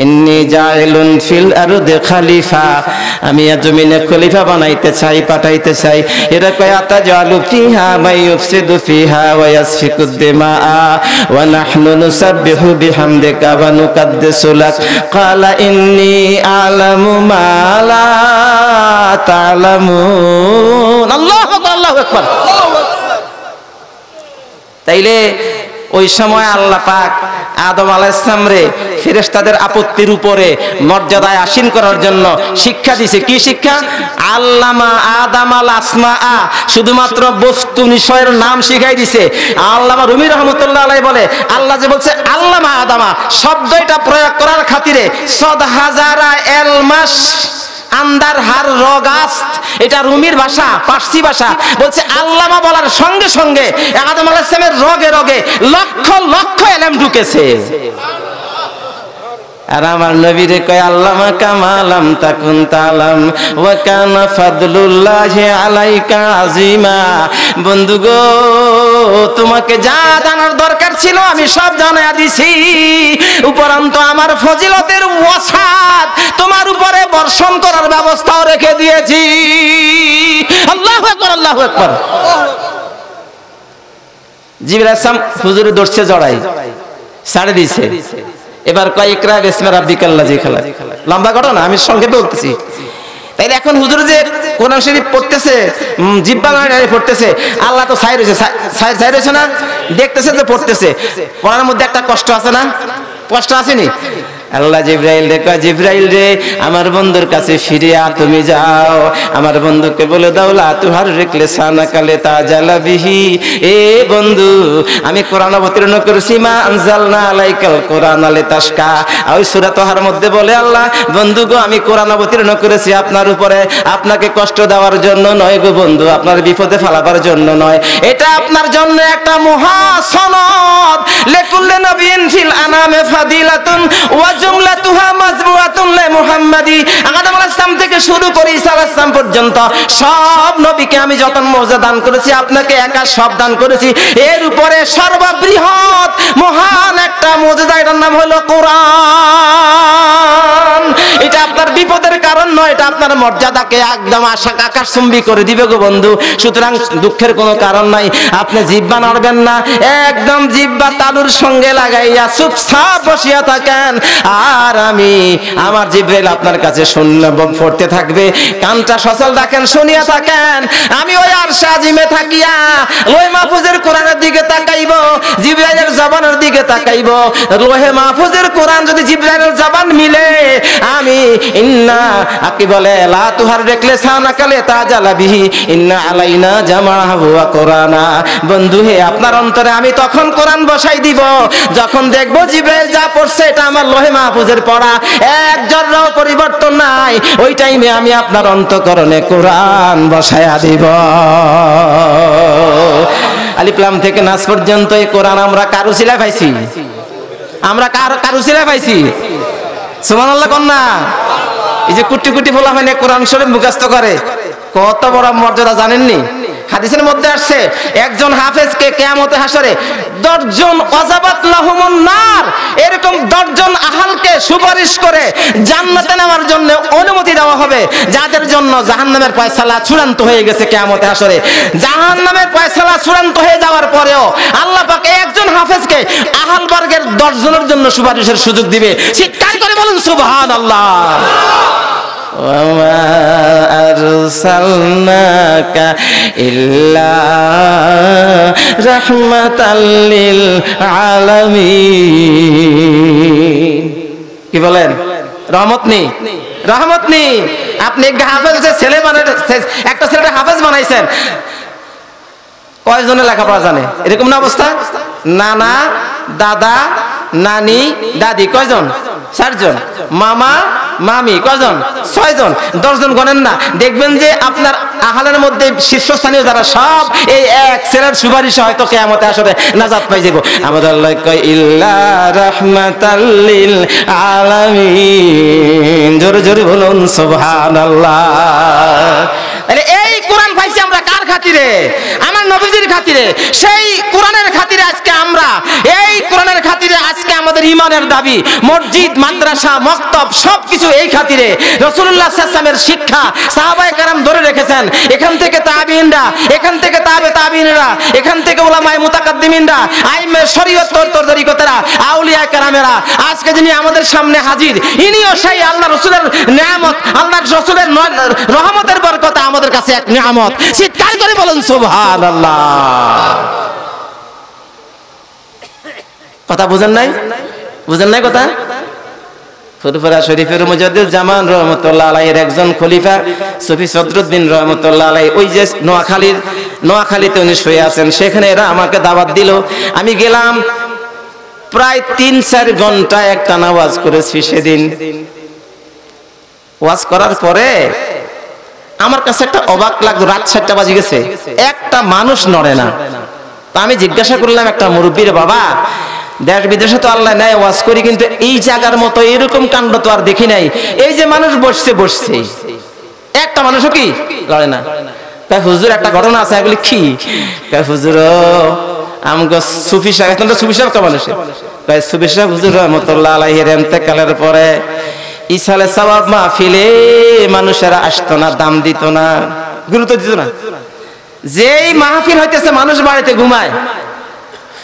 ইন্নী জাইলুন ফিল আরদি খলিফা, আমি জমিনে খলিফা বানাইতে চাই, পাঠাইতে চাই। এরা কয় আতাজালু ফিহা মাইয়ুফসিদু ফিহা ওয়া ইয়াসফিকুদ দিমা ওয়া নাহনু নুসাব্বিহু বিহামদিকা ওয়া নুকাদ্দিসু লাক, ক্বালা ইন্নী আ'লামু মা লা তা'লামুন। আল্লাহু আকবার, আল্লাহু আকবার। তাইলে ওই সময় আল্লাহ পাক আদম আলাইহিস সালাম রে ফেরেশতাদের আপত্তির উপরে মর্যাদায় আসীন করার জন্য শিক্ষা দিয়েছে। কি শিক্ষা? আল্লামা আদামাল আসমা, শুধুমাত্র বস্তু বিষয়ের নাম শিখাই দিছে। আল্লামা রুমি রহমতুল্লাহ আলাইহি বলে, আল্লাহ যে বলছে আল্লামা আদামা, শব্দটা প্রয়োগ করার খাতিরে সদ হাজারা এলমাস আন্দার হার রগাস্ত, এটা রুমির ভাষা, পার্সি ভাষা। বলছে আল্লামা বলার সঙ্গে সঙ্গে আদম আলাইহিস সালামের রগে রগে লক্ষ লক্ষ এলেম ঢুকেছে। আর আমার নবীরে কয় আল্লামা কামালাম তাকুন তালাম ওয়া কানা ফাদলুল্লাহি আলাইকা আযীমা। বন্ধু গো, তোমাকে যা জানার দরকার ছিল আমি সব জানায়া দিছি, উপরন্তু আমার ফজিলতের ওয়াসাত তোমার উপরে বর্ষণ করার ব্যবস্থাও রেখে দিয়েছি। আল্লাহু আকবার, আল্লাহু আকবার। জিবরাইল আলাইহিস সালাম হুজুরে দর্শে জড়াই ছাড়ে দিয়েছে। এবার কয় ইকরা বিসমি রাব্বিকাল্লাযী খালাক। লম্বা ঘটনা, আমি সংক্ষেপে বলতেছি। তাইলে এখন হুজুর যে কোরআন শরীফ পড়তেছে, জিহ্বা নাড়ে পড়তেছে, আল্লাহ তো ছাই রয়েছে না, দেখতেছে যে পড়তেছে, পড়ার মধ্যে একটা কষ্ট আছে না, কষ্ট আসেনি? আল্লাহ জিবরাইল রে কয়, জিবরাইল রে আমার বন্ধুর কাছে ফিরিয়া তুমি যাও, আমার বন্ধুকে বলে দাও লা তুহাররিক লিসানাকা লিতাজালা বিহি। এ বন্ধু, আমি কোরআন অবতীর্ণ করেছি, মা আনজালনা আলাইকাল কোরআনা লিতাশকা। ওই সূরা তাহার মধ্যে বলে আল্লাহ, বন্ধু গো আমি কোরআন অবতীর্ণ করেছি আপনার উপরে, আপনাকে কষ্ট দেওয়ার জন্য নয় গো বন্ধু, আপনার বিপদে ফেলাবার জন্য নয়, এটা আপনার জন্য একটা মহা সনদ। লিকুল্লি নবিয়্যিন ফিল আনামে ফাদিলাতুন ওয়া জুমলাতুহা মাজমুআতুন লি মুহাম্মাদি। আদম আলাইহিস সালাম থেকে শুরু করে ঈসা আলাইহিস সালাম পর্যন্ত সব নবীকে আমি যত মর্যাদা দান করেছি, আপনাকে একা সব দান করেছি। এর উপরে সর্ববৃহৎ মহান একটা মুজিজা, এটার নাম হলো কোরআন। এটা আপনার বিপদের কারণ নয়, এটা আপনার মর্যাদাকে একদম আকাশচুম্বী করে দিবে গো বন্ধু। সুতরাং দুঃখের কোনো কারণ নাই, আপনি জিহ্বা নাড়বেন না, একদম জিহ্বা তালুর সঙ্গে লাগাইয়া চুপচাপ বসিয়া থাকেন, আর আমি আমার জিবরাইল আপনার কাছে পড়তে থাকবে, কানটা সচল রাখেন, শুনিয়া থাকেন। আমি ওই আরশে আজিমে থাকিয়া লোহে মাহফুজের কোরআনের দিকে তাকাইব, জিবরাইলের জবানের দিকে তাকাইব। লোহে মাহফুজের কোরআন যদি জিবরাইলের জবান মিলে, আমি ইন্না কি বলে লা তুহাররিক লিসানাকা লিতাজালা বিহি ইন্না আলাইনা জামাআহু ওয়া কুরআনা। বন্ধু হে, আপনার অন্তরে আমি তখন কোরআন বসাই দিব যখন দেখব জিবরাইল যা পড়ছে এটা আমার লোহে মাহফুজের পড়া, এক জররাও পরিবর্তন নাই। ওই টাইমে আমি আপনার অন্তঃকরণে কোরআন বসায়া দিব। আলিফ লাম থেকে নাস পর্যন্ত এই কোরআন আমরা কারু সিলা পাইছি, আমরা কারু সিলা পাইছি। সুবহানাল্লাহ কন্যা। এই যে কুটি কুটি ফলা হয় না কোরআন শরীফ মুখস্থ করে, কত বড় মর্যাদা জানেননি? হাদিসের মধ্যে আসছে একজন হাফেজকে কিয়ামতে হাসরে 10 জন ওয়াজাবাত লাহুমুন নার, এরকম 10 জন আহালকে সুপারিশ করে জান্নাতে নেওয়ার জন্য অনুমতি দেওয়া হবে, যাদের জন্য জাহান্নামের ফয়সালা চূড়ান্ত হয়ে গেছে কিয়ামতে হাসরে। জাহান্নামের ফয়সালা চূড়ান্ত হয়ে যাওয়ার পরেও আল্লাহ পাক একজন হাফেজকে আহাল বর্গের 10 জনের জন্য সুপারিশের সুযোগ দিবে। চিৎকার করে বলুন সুবহানাল্লাহ। ওয়া আরসালনাকা ইল্লা রাহমাতাল লিল আলামিন। কি বলেন? রহমত নেই, রহমত নেই। আপনি একটা হাফেজ ছেলে একটা ছেলেটা হাফেজ বানাইছেন, কয়জনে লেখাপড়া জানে? এরকম না অবস্থা? নানা, দাদা, নানি, দাদি কয়জন? 4 জন। মামা, মামি কয়জন? 6 জন। 10 জন গণেন না, দেখবেন যে আপনার আহালের মধ্যে শীর্ষস্থানীয় যারা সব এই এক ছেলের সুপারিশে হয়তো কিয়ামতে আসরে নাজাত পাই যাব। আমাদের আল্লাহ কয় ইল্লা রাহমাতাল লিল আলামিন। জোরে জোরে বলুন সুবহানাল্লাহ। তাহলে এই কোরআন পাইছি আমরা কার খাতিরে? আমার নবীজির খাতিরে। সেই কোরআনের খাতিরে আজকে আমরা, এই কোরআনের খাতিরে আজকে আমাদের ঈমানের দাবি, মসজিদ, মাদ্রাসা, মক্তব সবকিছু এই খাতিরে। রাসূলুল্লাহ সাল্লাল্লাহু আলাইহি ওয়াসাল্লামের শিক্ষা সাহাবায়ে কেরাম ধরে রেখেছেন, এখান থেকে তাবিঈনরা, এখান থেকে তাবিঈনরা, এখান থেকে উলামায়ে মুতাকাদ্দিমিনরা, আইমে শরীয়ত তরিকতেরা, আউলিয়া কেরামেরা। আজকে যিনি আমাদের সামনে হাজির, ইনিও সেই আল্লাহ রাসূলের নিয়ামত, আল্লাহ রাসূলের রহমতের বরকত আমাদের কাছে এক নিয়ামত। চিৎকার করে বলুন সুবহানাল্লাহ। কথা বুঝেন নাই? বুঝেন নাই কথা? ফুরফুরা শরীফের মুজাদ্দিদ জামান রহমাতুল্লাহ আলাইহির একজন খলিফা সুফি সদরুদ্দিন রহমাতুল্লাহ আলাইহি, ওই যে নোয়াখালীতে উনি শুয়ে আছেন, সেখানে এরা আমাকে দাওয়াত দিল। আমি গেলাম, প্রায় 3-4 ঘন্টা একটা ওয়াজ করেছি সেদিন। ওয়াজ করার পরে আমার কাছে একটা অবাক লাগলো, রাত 7টা বাজে গেছে, একটা মানুষ নড়ে না। তা আমি জিজ্ঞাসা করলাম একটা মুরব্বীর, বাবা দেশ বিদেশে তো আল্লাহ নেয় ওয়াজ করি, কিন্তু এই জায়গার মতো এরকম কাণ্ড তো আর দেখি নাই। এই যে মানুষ বসছে একটা মানুষও কি লড়ে না। তাই হুজুর একটা ঘটনা আছে। এগুলি কি? হুজুর আমগো সুফি সাহেব, এখন তো সুফি সাহেব তো মানুষ, তাই সুফি সাহেব হুজুর রহমাতুল্লাহ আলাইহির ইন্তেকালের পরে ইসালে সওয়াব মাহফিলে মানুষেরা আসতো না, দাম দিত না, গুরুত্ব দিত না। যেই মাহফিল হইতেছে মানুষ বাড়িতে ঘুমায়।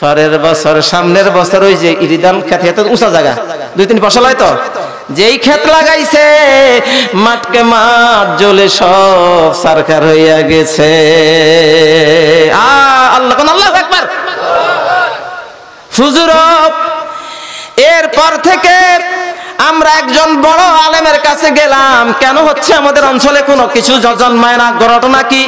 পরের বছর, সামনের বছর ওই যে ইরিদান খেত, এত উঁচা জায়গা, 2-3 ফসল হয় তো, যেই ক্ষেত লাগাইছে মাঠকে মাঠ জ্বলে সব সরকার হইয়া গেছে। আল্লাহ কোন আল্লাহু আকবার। হুজুর এরপর থেকে আমরা একজন বড় আলেমের কাছে গেলাম, কেন হচ্ছে আমাদের অঞ্চলে কোনো কিছু জন্মায় না, ঘটনা কি?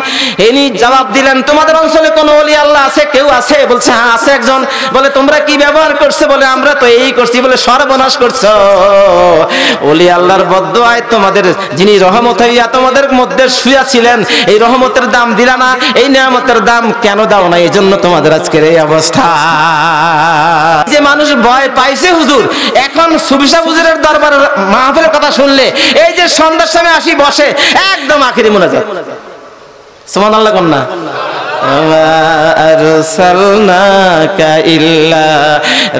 ইনি জবাব দিলেন, তোমাদের অঞ্চলে কোনো ওলি আল্লাহ আছে? কেউ আছে? বলছে হ্যাঁ আছে একজন। বলে তোমরা কি ব্যবহার করছো? বলে আমরা তো এই করছি। বলে সর্বনাশ করছো, ওলি আল্লাহর বদদুআয় তোমাদের যিনি রহমত হইয়া তোমাদের মধ্যে শুয়া ছিলেন, এই রহমতের দাম দিলা না, এই নিয়ামতের দাম কেন দাও না? এই জন্য তোমাদের আজকের এই অবস্থা। যে মানুষ ভয় পাইছে হুজুর, এখন সুফি হুজুরের দরবারে মাহফিলের কথা শুনলে এই যে সন্ধ্যার সময় আসি বসে, একদম আখিরি মুনাজাত। সুবহানাল্লাহ কন্যা। আরসালনাকা ইল্লা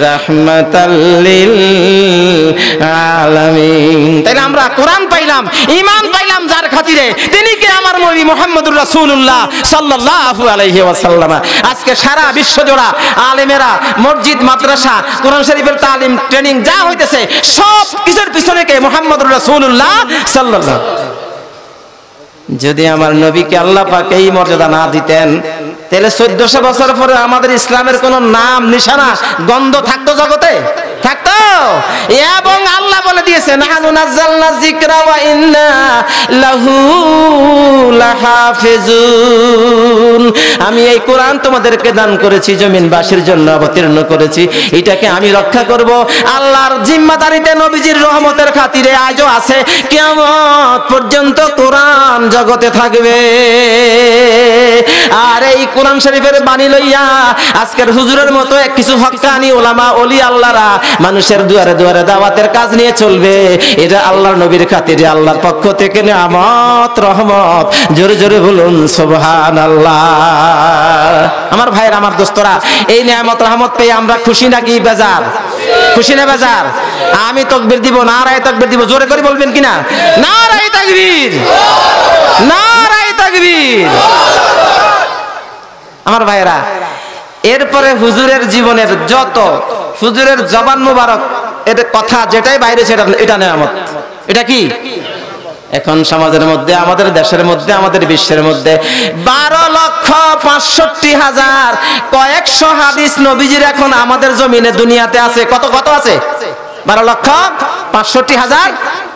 রাহমাতাল লিল আলামিন। তাইলে আমরা কোরআন পাইলাম, ঈমান পাইলাম যার খাতিরে, তিনি কে? আমার নবী মুহাম্মদুর রাসূলুল্লাহ সাল্লাল্লাহু আলাইহি ওয়াসাল্লাম। আজকে সারা বিশ্ব জোড়া আলেমেরা, মসজিদ, মাদ্রাসা, কোরআন শরীফের তালিম, ট্রেনিং যা হইতেছে সব কিছুর পিছনে কে? মুহাম্মদুর রাসূলুল্লাহ সাল্লাল্লাহু। যদি আমার নবীকে আল্লাহ পাক এই মর্যাদা না দিতেন, তাহলে 1400 বছর পরে আমাদের ইসলামের কোন নাম নিশানা গন্ধ থাকতো? জগতে থাকতো? এবং আল্লাহ বলে দিয়েছে দিয়েছে, নাহানু নাযালনা যিকরা ওয়া ইন্না লাহু লাহাফিজুন। আমি এই কোরআন তোমাদেরকে দান করেছি, জমিনবাসীর জন্য অবতীর্ণ করেছি, এটাকে আমি রক্ষা করব। আল্লাহর জিম্মাদারিতে নবীজির রহমতের খাতিরে আজও আছে, কিয়ামত পর্যন্ত কোরআন জগতে থাকবে। আর এই কোরআন শরীফের বাণী লইয়া আজকের হুজুরের মতো কিছু হক্কানি ওলামা ওলি আল্লাহরা মানুষের দুয়ারে দুয়ারে দাওয়াতের কাজ নিয়ে চলবে, এটা আল্লাহর নবীর খাতিরে আল্লাহর পক্ষ থেকে নিয়ামত, রহমত। জোরে জোরে বলুন সুবহানাল্লাহ। আমার ভাইয়ের, আমার দোস্তরা, এই নিয়ামত রহমত পেয়ে আমরা খুশি নাকি বেজার? খুশি না বেজার? আমি তাকবীর দিব, নারায়ে তাকবীর দিব, জোরে করে বলবেন কিনা? নারায়ে তাকবীর, নারায়ে তাকবীর। আমার ভাইয়েরা, এরপরে হুজুরের জীবনের যত হুজুরের জবান মুবারক এর কথা যেটাই বাইরে সেটা এটা নিয়ামত। এটা কি? এখন সমাজের মধ্যে, আমাদের দেশের মধ্যে, আমাদের বিশ্বের মধ্যে 12,65,000 কয়েকশো হাদিস নবীজির এখন আমাদের জমিনে দুনিয়াতে আছে। কত কত আছে? 12,65,000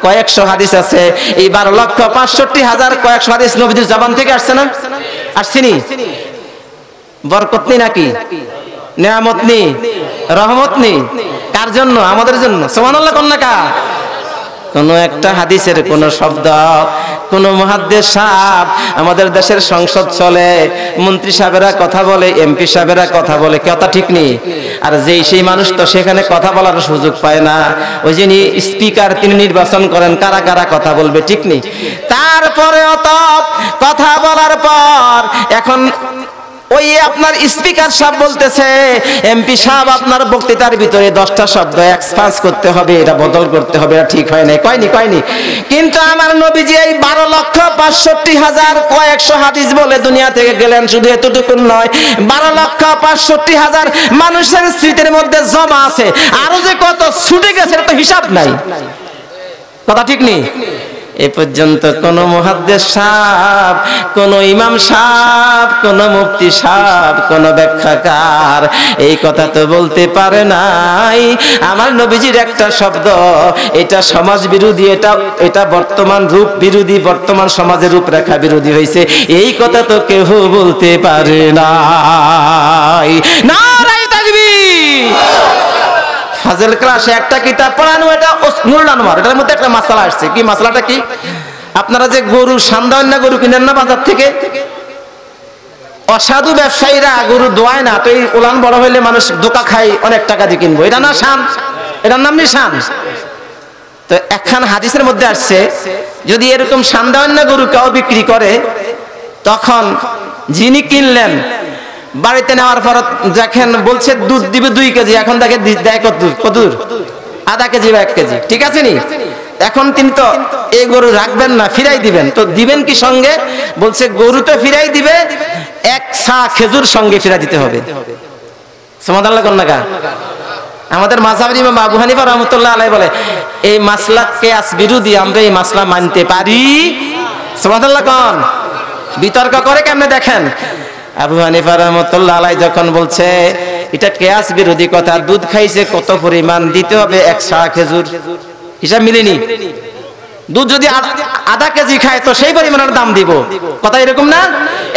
কয়েকশো হাদিস আছে। এই 12,65,000 কয়েকশো হাদিস নবীজির জবান থেকে আসছে না? আসছেনি? বরকত নেই নাকি? নিয়ামত নেই, রহমত নেই? কার জন্য? আমাদের জন্য। সুবহানাল্লাহ কন্যাকা। কোন একটা হাদিসের কোন শব্দ কোন মুহাদ্দিস সাহেব, আমাদের দেশের সংসদ চলে, মন্ত্রী সাহেবেরা কথা বলে, এমপি সাহেবেরা কথা বলে, কথা ঠিক নেই। আর যেই সেই মানুষ তো সেখানে কথা বলার সুযোগ পায় না। ওই যিনি স্পিকার তিনি নির্বাচন করেন কারা কারা কথা বলবে, ঠিক নেই। তারপরেও তো কথা বলার পর এখন ওই আপনার স্পিকার সাহেব বলতেছে, এমপি সাহেব আপনার বক্তৃতার ভিতরে 10টা শব্দ এক্সপান্স করতে হবে, এটা বদল করতে হবে, এটা ঠিক হয় নাই, কয়নি। কিন্তু আমার নবীজি এই 12,65,000 কয়েকশো হাদিস বলে দুনিয়া থেকে গেলেন। শুধু এতটুকু নয়, 12,65,000 মানুষের স্মৃতির মধ্যে জমা আছে। আরো যে কত ছুটে গেছে এটা তো হিসাব নাই। কথা ঠিক নেই? এ পর্যন্ত কোন মুহাদ্দিস সাহেব, কোন ইমাম সাহেব, কোন মুফতি সাহেব, কোন ব্যাখ্যাকার এই কথা তো বলতে পারে নাই আমার নবীজির একটা শব্দ এটা সমাজ বিরোধী, এটা বর্তমান রূপ বিরোধী, বর্তমান সমাজের রূপরেখা বিরোধী হয়েছে, এই কথা তো কেউ বলতে পারে নাই। নারায়ে তাকবীর। ফাজল ক্লাসে একটা কিতাব পড়ানো, এটা নুরুল আনোয়ার, এটার মধ্যে একটা মাসআলা আসছে। কি মাসআলাটা কি? আপনারা যে গরু সান্দান না গরু কিনেন না বাজার থেকে, অসাধু ব্যবসায়ীরা গরু দোয়ায় না, তো এই উলান বড় হইলে মানুষ ধোকা খায়, অনেক টাকা দিয়ে কিনবো, এটা না শান? এটার নাম নিশান। তো একখান হাদিসের মধ্যে আসছে, যদি এরকম সান্দান না গরু কেউ বিক্রি করে, তখন যিনি কিনলেন বাড়িতে নেওয়ার পর দেখেন বলছে দুধ দিবে 2 কেজি, এখন দেখে দেয় কদূর আধা কেজি বা 1 কেজি, ঠিক আছে নি? এখন তিনি তো এই গরু রাখবেন না, ফিরাই দিবেন। তো দিবেন কি সঙ্গে? বলছে গরু তো ফিরাই দিবে, 1 ছা খেজুর সঙ্গে ফিরাই দিতে হবে। সুবহানাল্লাহ কন্যাকা। আমাদের মাযহাবের ইমাম আবু হানিফা রাহমাতুল্লাহ আলাইহি বলে, এই মাসলা কিয়াস বিরোধী, আমরা এই মাসলা মানতে পারি। সুবহানাল্লাহ কোন বিতর্ক করে কেমনে দেখেন। আবু হানিফা রাহমাতুল্লাহ আলাইহি যখন বলছে এটা কিয়াস বিরোধী কথা, দুধ খাইছে কত পরিমাণ দিতে হবে? 1 ছা খেজুর। হিসাব মিলেনি? দুধ যদি আধা কেজি খায় তো সেই পরিমাণের দাম দিব, কথা এরকম না?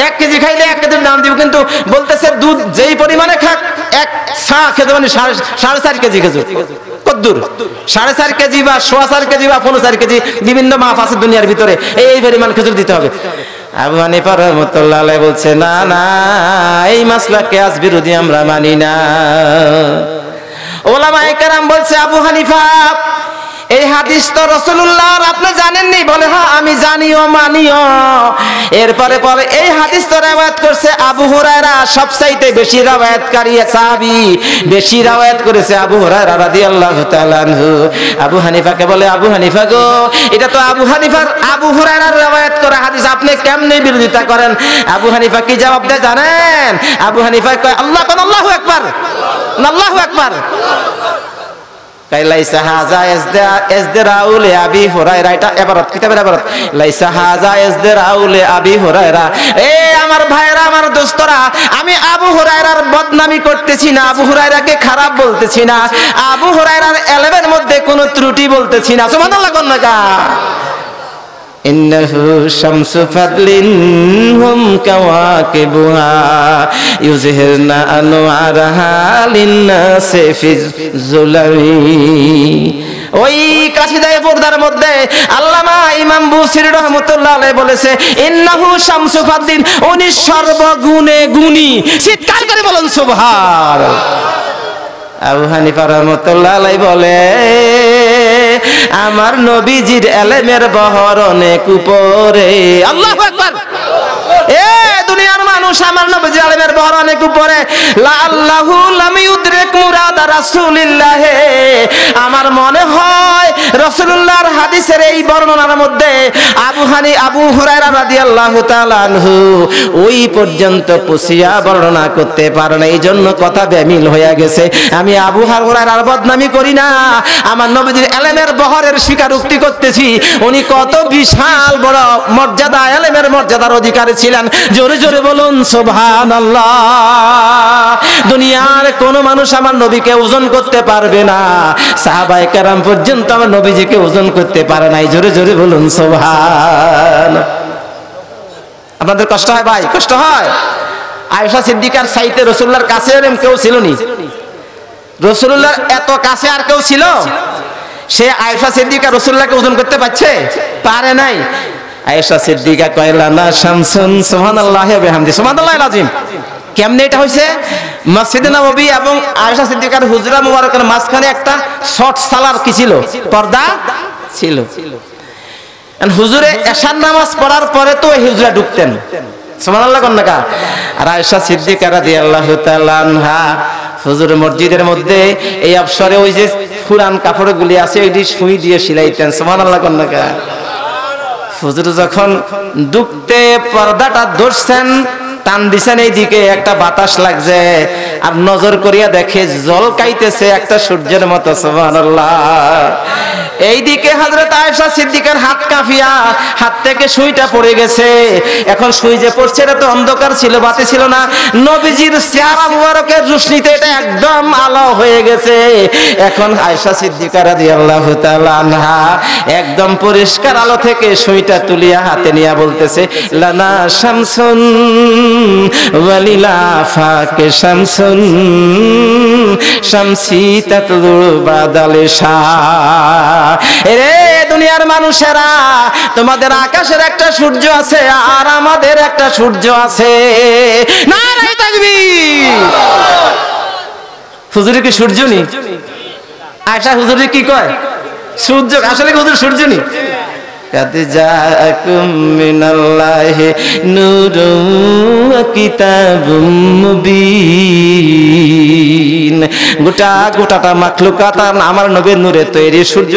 1 কেজি খাইলে 1 কেজির দাম দিব, কিন্তু বলতেছে দুধ যেই পরিমাণে খাক 1 ছা খেজুর মানে 4.5 কেজি খেজুর। কদ্দুর? 4.5 কেজি বা 4.5 কেজি বা 15 কেজি, বিভিন্ন মাপ আছে দুনিয়ার ভিতরে, এই পরিমাণ খেজুর দিতে হবে। আবু হানিফা রাহমাতুল্লাহ আলাইহি বলছে না না, এই মাসলা কিয়াস বিরোধী, আমরা মানি না। ওলামায়ে কেরাম বলছে, আবু হানিফা এই হাদিস তো রাসূলুল্লাহর আপনি জানেননি? বলে হ্যাঁ আমি জানিও মানিও। এরপরে পরে এই হাদিস তো রওয়ায়াত করছে আবু হুরায়রা, সবচাইতে বেশি রওয়ায়াতকারী সাহাবী, বেশি রওয়ায়াত করেছে আবু হুরায়রা রাদিয়াল্লাহু তাআলা আনহু। আবু হানিফাকে বলে, আবু হানিফা গো, এটা তো আবু হুরায়রার রওয়ায়াত করা হাদিস, আপনি কেমনে বিরোধিতা করেন? আবু হানিফা কি জবাব দেয় জানেন? আবু হানিফা কয়, আল্লাহু আকবার, আল্লাহু আকবার। লাইসা হাজা ইজদিরাউলে আবি হুরায়রা, এটা ইবারত, কিতাবের ইবারত। লাইসা হাজা ইজদিরাউলে আবি হুরায়রা, এ আমার ভাইরা, আমার দোস্তরা, আমি আবু হুরায়রার বদনামি করতেছি না, আবু হুরায়রাকে খারাপ বলতেছি না, আবু হুরায়রার এলেমের মধ্যে কোনো ত্রুটি বলতেছি না। সুবহানাল্লাহ কোন না? ইন্নাহু শামসু ফাদলিন হুম কাওয়াকিবুহা ইউযহিরনা আনওয়ারাহা লিন-নাসি ফিয-যুলামি। ওই কাসিদায়ে পর্দার মধ্যে আল্লামা ইমাম বুসিরি রাহমাতুল্লাহ আলাইহি বলেছে, ইন্নাহু শামসু ফাদলিন, উনি সর্বগুণে গুণী। চিৎকার করে বলুন সুবহানাল্লাহ। আবু হানিফা রাহমাতুল্লাহ আলাইহি বলে, আমার নবীজির ইলমের বহর অনেক উপরে। আল্লাহু আকবার। এ দুনিয়ার মানুষ, আমার নবীজির ইলমের বহর অনেক উপরে। লা আল্লাহু লাম ইউদরিক মুরাদ রাসূলিল্লাহ, আমার মনে হয় রাসূলুল্লাহর হাদিসের এই বর্ণনার মধ্যে আবু হুরায়রা রাদিয়াল্লাহু তাআলা আনহু ওই পর্যন্ত পুষিয়া বর্ণনা করতে পারে না, এই জন্য কথা বেমিল হয়ে গেছে। আমি আবু হুরায়রার বদনামি করি না, আমার নবীজির ইলমের বহরের স্বীকারোক্তি করতেছি। উনি কত বিশাল বড় মর্যাদা, ইলমের মর্যাদার অধিকারী ছিলেন। জোরে জোরে বলুন সুবহানাল্লাহ। দুনিয়ার কোন মানুষ আমার নবীকে ওজন করতে পারবে না, সাহাবায়ে কেরাম পর্যন্ত আমার নবীজিকে ওজন করতে পারে নাই। জোরে জোরে বলুন সুবহানাল্লাহ। আপনাদের কষ্ট হয় ভাই? কষ্ট হয়? আয়েশা সিদ্দিকার চাইতে রাসূলুল্লাহর কাছে এরকম কেউ ছিল নি? রাসূলুল্লাহর এত কাছে আর কেউ ছিল? সে আয়েশা সিদ্দিকা রাসূলুল্লাহকে ওজন করতে পারছে? পারে নাই। আয়েশা সিদ্দিকা কয়লা না শামসুন, সুবহানাল্লাহি ওয়া বিহামদি, সুবহানাল্লাহিল আযীম। কেমনে এটা হইছে? মসজিদে নববী এবং আয়েশা সিদ্দিকার হুজরা মুবারকের মাঝখানে একটা শর্ট সালার কি ছিল? পর্দা ছিল। হুজুরে এশার নামাজ পড়ার পরে তো ওই হুজরা ঢুকতেন। সুবহানাল্লাহ কোন নাকা? আর আয়েশা সিদ্দিকা রাদিয়াল্লাহু তাআলা আনহা হুজুর মসজিদের মধ্যে এই অবসরে ওই যে পুরান কাপড়গুলি আছে ওইটি সুই দিয়ে সিলাইতেন। সুবহানাল্লাহ কোন নাকা? হুজুর যখন ঢুকতে পর্দাটা ধরছেন, টান দিছেন, এইদিকে একটা বাতাস লাগছে, আর নজর করিয়া দেখে ঝলকাইতেছে একটা সূর্যের মতো। সুবহানাল্লাহ। এইদিকে হযরত আয়েশা সিদ্দিকার হাত কাঁপিয়া হাত থেকে সুইটা পড়ে গেছে। এখন সুই যে পড়ছে এটা তো অন্ধকার ছিল, বাতি ছিল না, নবীজির চেহারা মুবারকের রোশনিতে এটা একদম আলো হয়ে গেছে। এখন আয়েশা সিদ্দিকা রাদিয়াল্লাহু তাআলা আনহা একদম পরিষ্কার আলো থেকে সুইটা তুলিয়া হাতে নিয়ে বলতেছে, লানা শামসুন ওয়ালিলা ফাকে শামসুন শামসি তাতলু বাদালিশা। এরে দুনিয়ার মানুষেরা, তোমাদের আকাশের একটা সূর্য আছে আর আমাদের একটা সূর্য আছে। নারে তাকবীর। হুজুর কি সূর্য নি? আয়েশা হুজুর কি কয়? সূর্য। আসলে হুজুর সূর্য নি? কাদ জাআকুম মিনাল্লাহি নূরুন ওয়া কিতাবুম মুবিন। গোটাটা মাখলুকাত আমার নবীর নূরে তৈরি, সূর্য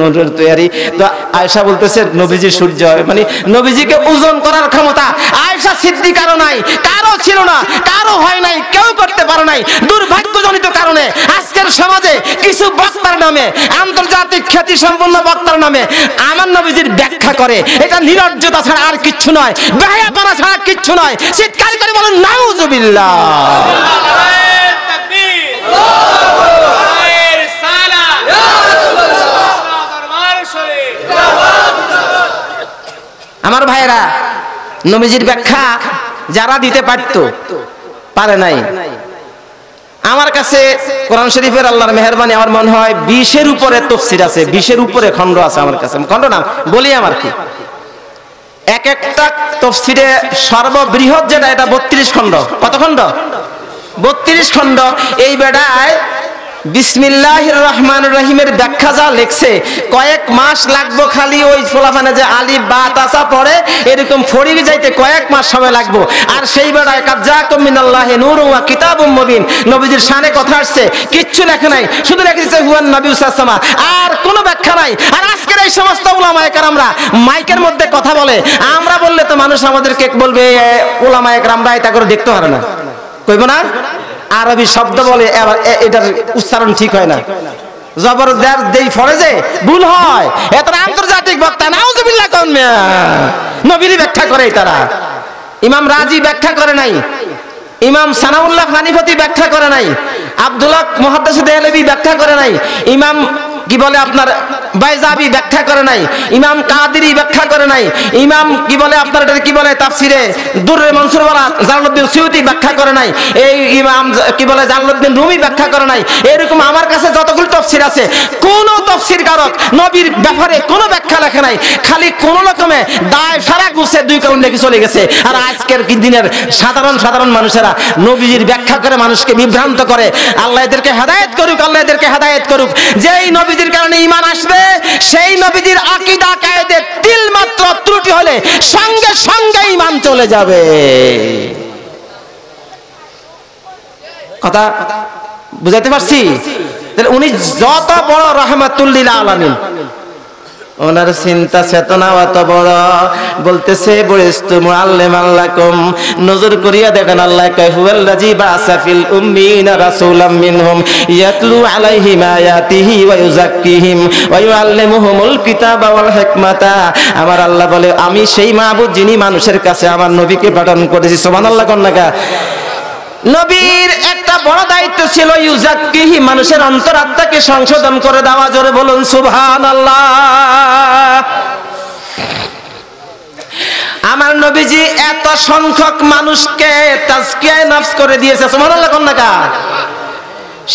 নূরের তৈরি। তো আয়েশা বলতেছে নবীজি সূর্য, মানে নবীজিকে ওজন করার ক্ষমতা আয়েশা সিদ্দিকারও নাই, কারো ছিল না, কারো হয় নাই, কেউ করতে পারে নাই। দুর্ভাগ্যজনিত কারণে আজকের সমাজে কিছু বক্তার নামে, আন্তর্জাতিক খ্যাতি সম্পন্ন বক্তার নামে আমার নবীজির ব্যাখ্যা করে। এটা নিরজ্জতা ছাড়া আর কিচ্ছু নয়, বেহায়াপনা ছাড়া কিচ্ছু নয়। চিৎকার করে বলুন নাউজুবিল্লাহ। আমার ভাইরা, নবীজির ব্যাখ্যা যারা দিতে পারতো পারে নাই। আমার কাছে কোরআন শরীফের আল্লাহর মেহেরবানি আমার মনে হয় 20-এর উপরে তাফসীর আছে, 20-এর উপরে খণ্ড আছে আমার কাছে। খণ্ড নাম বলি আমার কি, এক একটা তাফসীরে সর্ববৃহৎ যেটা এটা 32 খণ্ড। কত খণ্ড? 32 খণ্ড। এই বেড়ায় বিসমিল্লাহির রহমানির রহিমের ব্যাখ্যা যা লেখছে, কয়েক মাস লাগবো খালি ওই ফোলাফানে যে আলিফ বা তাসা পড়ে এরকম ফড়িয়ে যাইতে কয়েক মাস সময় লাগবো। আর সেই বেড়ায় কাদ জাআকুম মিনাল্লাহি নূরুন ওয়া কিতাবুম মুবিন, নবীজির শানে কথা আসছে, কিচ্ছু লেখা নাই, শুধু লেখা দিয়েছে হুয়ান নবী সাল্লাল্লাহু আলাইহি ওয়াসাল্লাম, আর কোনো ব্যাখ্যা নাই। আর আজকের এই সমস্ত উলামায়ে কেরামরা মাইকের মধ্যে কথা বলে, আমরা বললে তো মানুষ আমাদেরকে বলবে উলামায়ে কেরামরা এটা করে দেখতে পারে না, কইব না? আরবি শব্দ বলে, এটার উচ্চারণ ঠিক হয় না। জবরদস্ত দেই ফরজে ভুল হয়, এত আন্তর্জাতিক বক্তা নাউজুবিল্লাহ কোন নবীর ব্যাখ্যা করে তারা। ইমাম রাজি ব্যাখ্যা করে নাই, ইমাম সানাউল্লাহ হানিফতি ব্যাখ্যা করে নাই, আব্দুল্লাহ মুহাদ্দিস দেহলভী ব্যাখ্যা করে নাই, ইমাম কি বলে আপনার বাইজাবি ব্যাখ্যা করে নাই, ইমাম কাদেরি ব্যাখ্যা করে নাই, ইমাম কি বলে আপনার এটা কি বলে তাফসিরে দুররে মনসুর ওয়ালা জালালউদ্দিন সুয়ুতি ব্যাখ্যা করে নাই, এই ইমাম কি বলে জালালউদ্দিন রুমি ব্যাখ্যা করে নাই। এরকম আমার কাছে যতগুলো তাফসির আছে কোন তাফসিরকারক নবীর ব্যাপারে কোনো ব্যাখ্যা লেখে নাই, খালি কোন রকমে দায় সারা গুছে দুই কারণ লিখে চলে গেছে। আর আজকের কি দিনের সাধারণ মানুষেরা নবীর ব্যাখ্যা করে মানুষকে বিভ্রান্ত করে। আল্লাহ এদেরকে হেদায়েত করুক, আল্লাহ এদেরকে হেদায়েত করুক। যেই নবীজির কারণে ঈমান আসবে, সেই নবীজির আকীদা কায়েদে তিল মাত্র ত্রুটি হলে সঙ্গে সঙ্গে ঈমান চলে যাবে। কথা বুঝাইতে পারছি? তাহলে উনি যত বড় রাহমাতুল লিল আলামিন, ওনার চিন্তা চেতনা অত বড়। বলতেছে বরিস্তু মুআল্লিমান লাকুম, নজর করিয়া দেখেন আল্লাহ কয় হুয়াল্লাযী বাআসা ফিল উম্মিয়িনা রাসূলাম মিনহুম ইয়াতলু আলাইহিম আয়াতিহি ওয়া ইউযাক্কিহিম ওয়া ইউআল্লিমুহুমুল কিতাবা ওয়াল হিকমাতা। আমার আল্লাহ বলে আমি সেই মাবুদ যিনি মানুষের কাছে আমার নবীকে প্রেরণ করেছি। সুবহানাল্লাহ কন্নাকা। নবীর একটা বড় দায়িত্ব ছিল ইউযাক্কিহি, মানুষের অন্তরাত্মাকে সংশোধন করে দেওয়া। জোরে বলুন সুবহানাল্লাহ। আমার নবীজি এত সংখ্যক মানুষকে তাজকিয়ায়ে নফস করে দিয়েছে। সুবহানাল্লাহ কন্নাকা।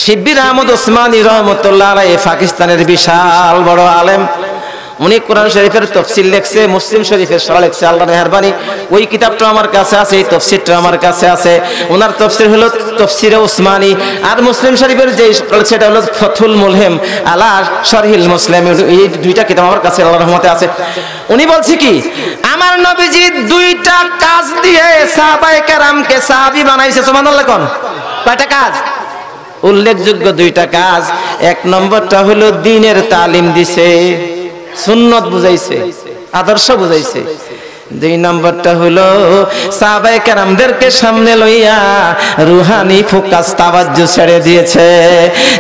শিব্বির আহমদ ওসমানী রহমতুল্লাহ আলাইহি পাকিস্তানের বিশাল বড় আলেম, উনি কোরআন শরীফের তাফসীর লিখছে, মুসলিম শরীফের সরহ লিখছে। আল্লাহর মেহেরবানি ওই কিতাবটা আমার কাছে আছে, এই তাফসীরটা আমার কাছে আছে। ওনার তাফসীর হলো তাফসীরে উসমানী, আর মুসলিম শরীফের যে সেটা হলো ফাথুল মুলহিম আলা শারহিল মুসলিম। এই দুইটা কিতাব আমার কাছে আল্লাহর রহমতে আছে। উনি বলছে কি, আমার নবীজি দুইটা কাজ দিয়ে সাহাবায়ে কেরামকে সাহাবী বানাইছে। সুবহানাল্লাহ কোন কয়টা কাজ? উল্লেখযোগ্য দুইটা কাজ। এক নম্বরটা হলো দ্বীনের তালিম দিছে, সুন্নত বুঝাইছে, আদর্শ বুঝাইছে। দুই নম্বরটা হলো সাহাবায়ে কেরামদেরকে সামনে লইয়া রুহানি ফোকাস তাওয়াজ্জু ছেড়ে দিয়েছে।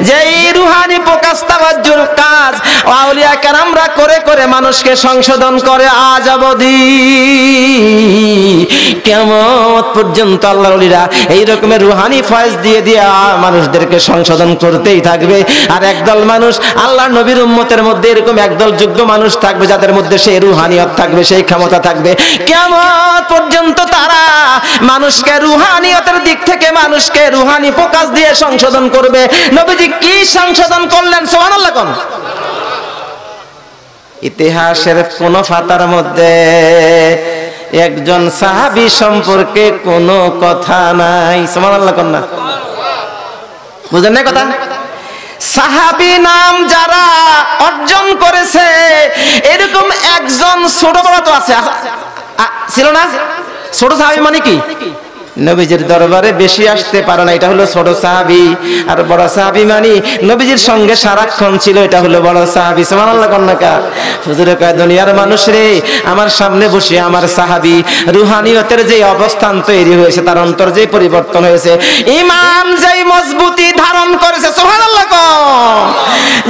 যেই রুহানি ফোকাস তাওয়াজ্জুর কাজ আউলিয়া কেরামরা করে করে মানুষকে সংশোধন করে আজ অবধি কিয়ামত পর্যন্ত আল্লাহর ওলিরা এই রকমের রুহানি ফয়েজ দিয়ে দিয়ে মানুষদেরকে সংশোধন করতেই থাকবে। আর একদল মানুষ আল্লাহর নবীর উম্মতের মধ্যে এরকম একদল যোগ্য মানুষ থাকবে যাদের মধ্যে সেই রুহানিয়ত থাকবে, সেই ক্ষমতা থাকবে। কিয়ামত পর্যন্ত তারা মানুষকে রুহানিয়তের দিক থেকে মানুষকে রুহানি ফোকাস দিয়ে সংশোধন করবে। নবীজি কি সংশোধন করলেন? সুবহানাল্লাহ কোন। ইতিহাসের কোন পাতার মধ্যে একজন সাহাবী সম্পর্কে কোনো কথা নাই। সুবহানাল্লাহ কোন না, বুঝেন না কথা? সাহাবী নাম যারা অর্জন করেছে এরকম একজন ছোট বড় তো আছে, ছিল না? ছোট সাহাবী মানে কি? নবীজির দরবারে বেশি আসতে পারে না, এটা হলো ছোট সাহাবী। আর বড় সাহাবী মানে নবীজির সঙ্গে সারাক্ষণ ছিল, এটা হলো বড় সাহাবী। সুবহানাল্লাহ কন্নাকা। হুজুরে কয় দুনিয়ার মানুষ রে, আমার সামনে বসে আমার সাহাবী রুহানিয়তের যে অবস্থান তৈরি হয়েছে, তার অন্তর যে পরিবর্তন হয়েছে, ঈমান যেই মজবুতি ধারণ করেছে। সুবহানাল্লাহ কোন।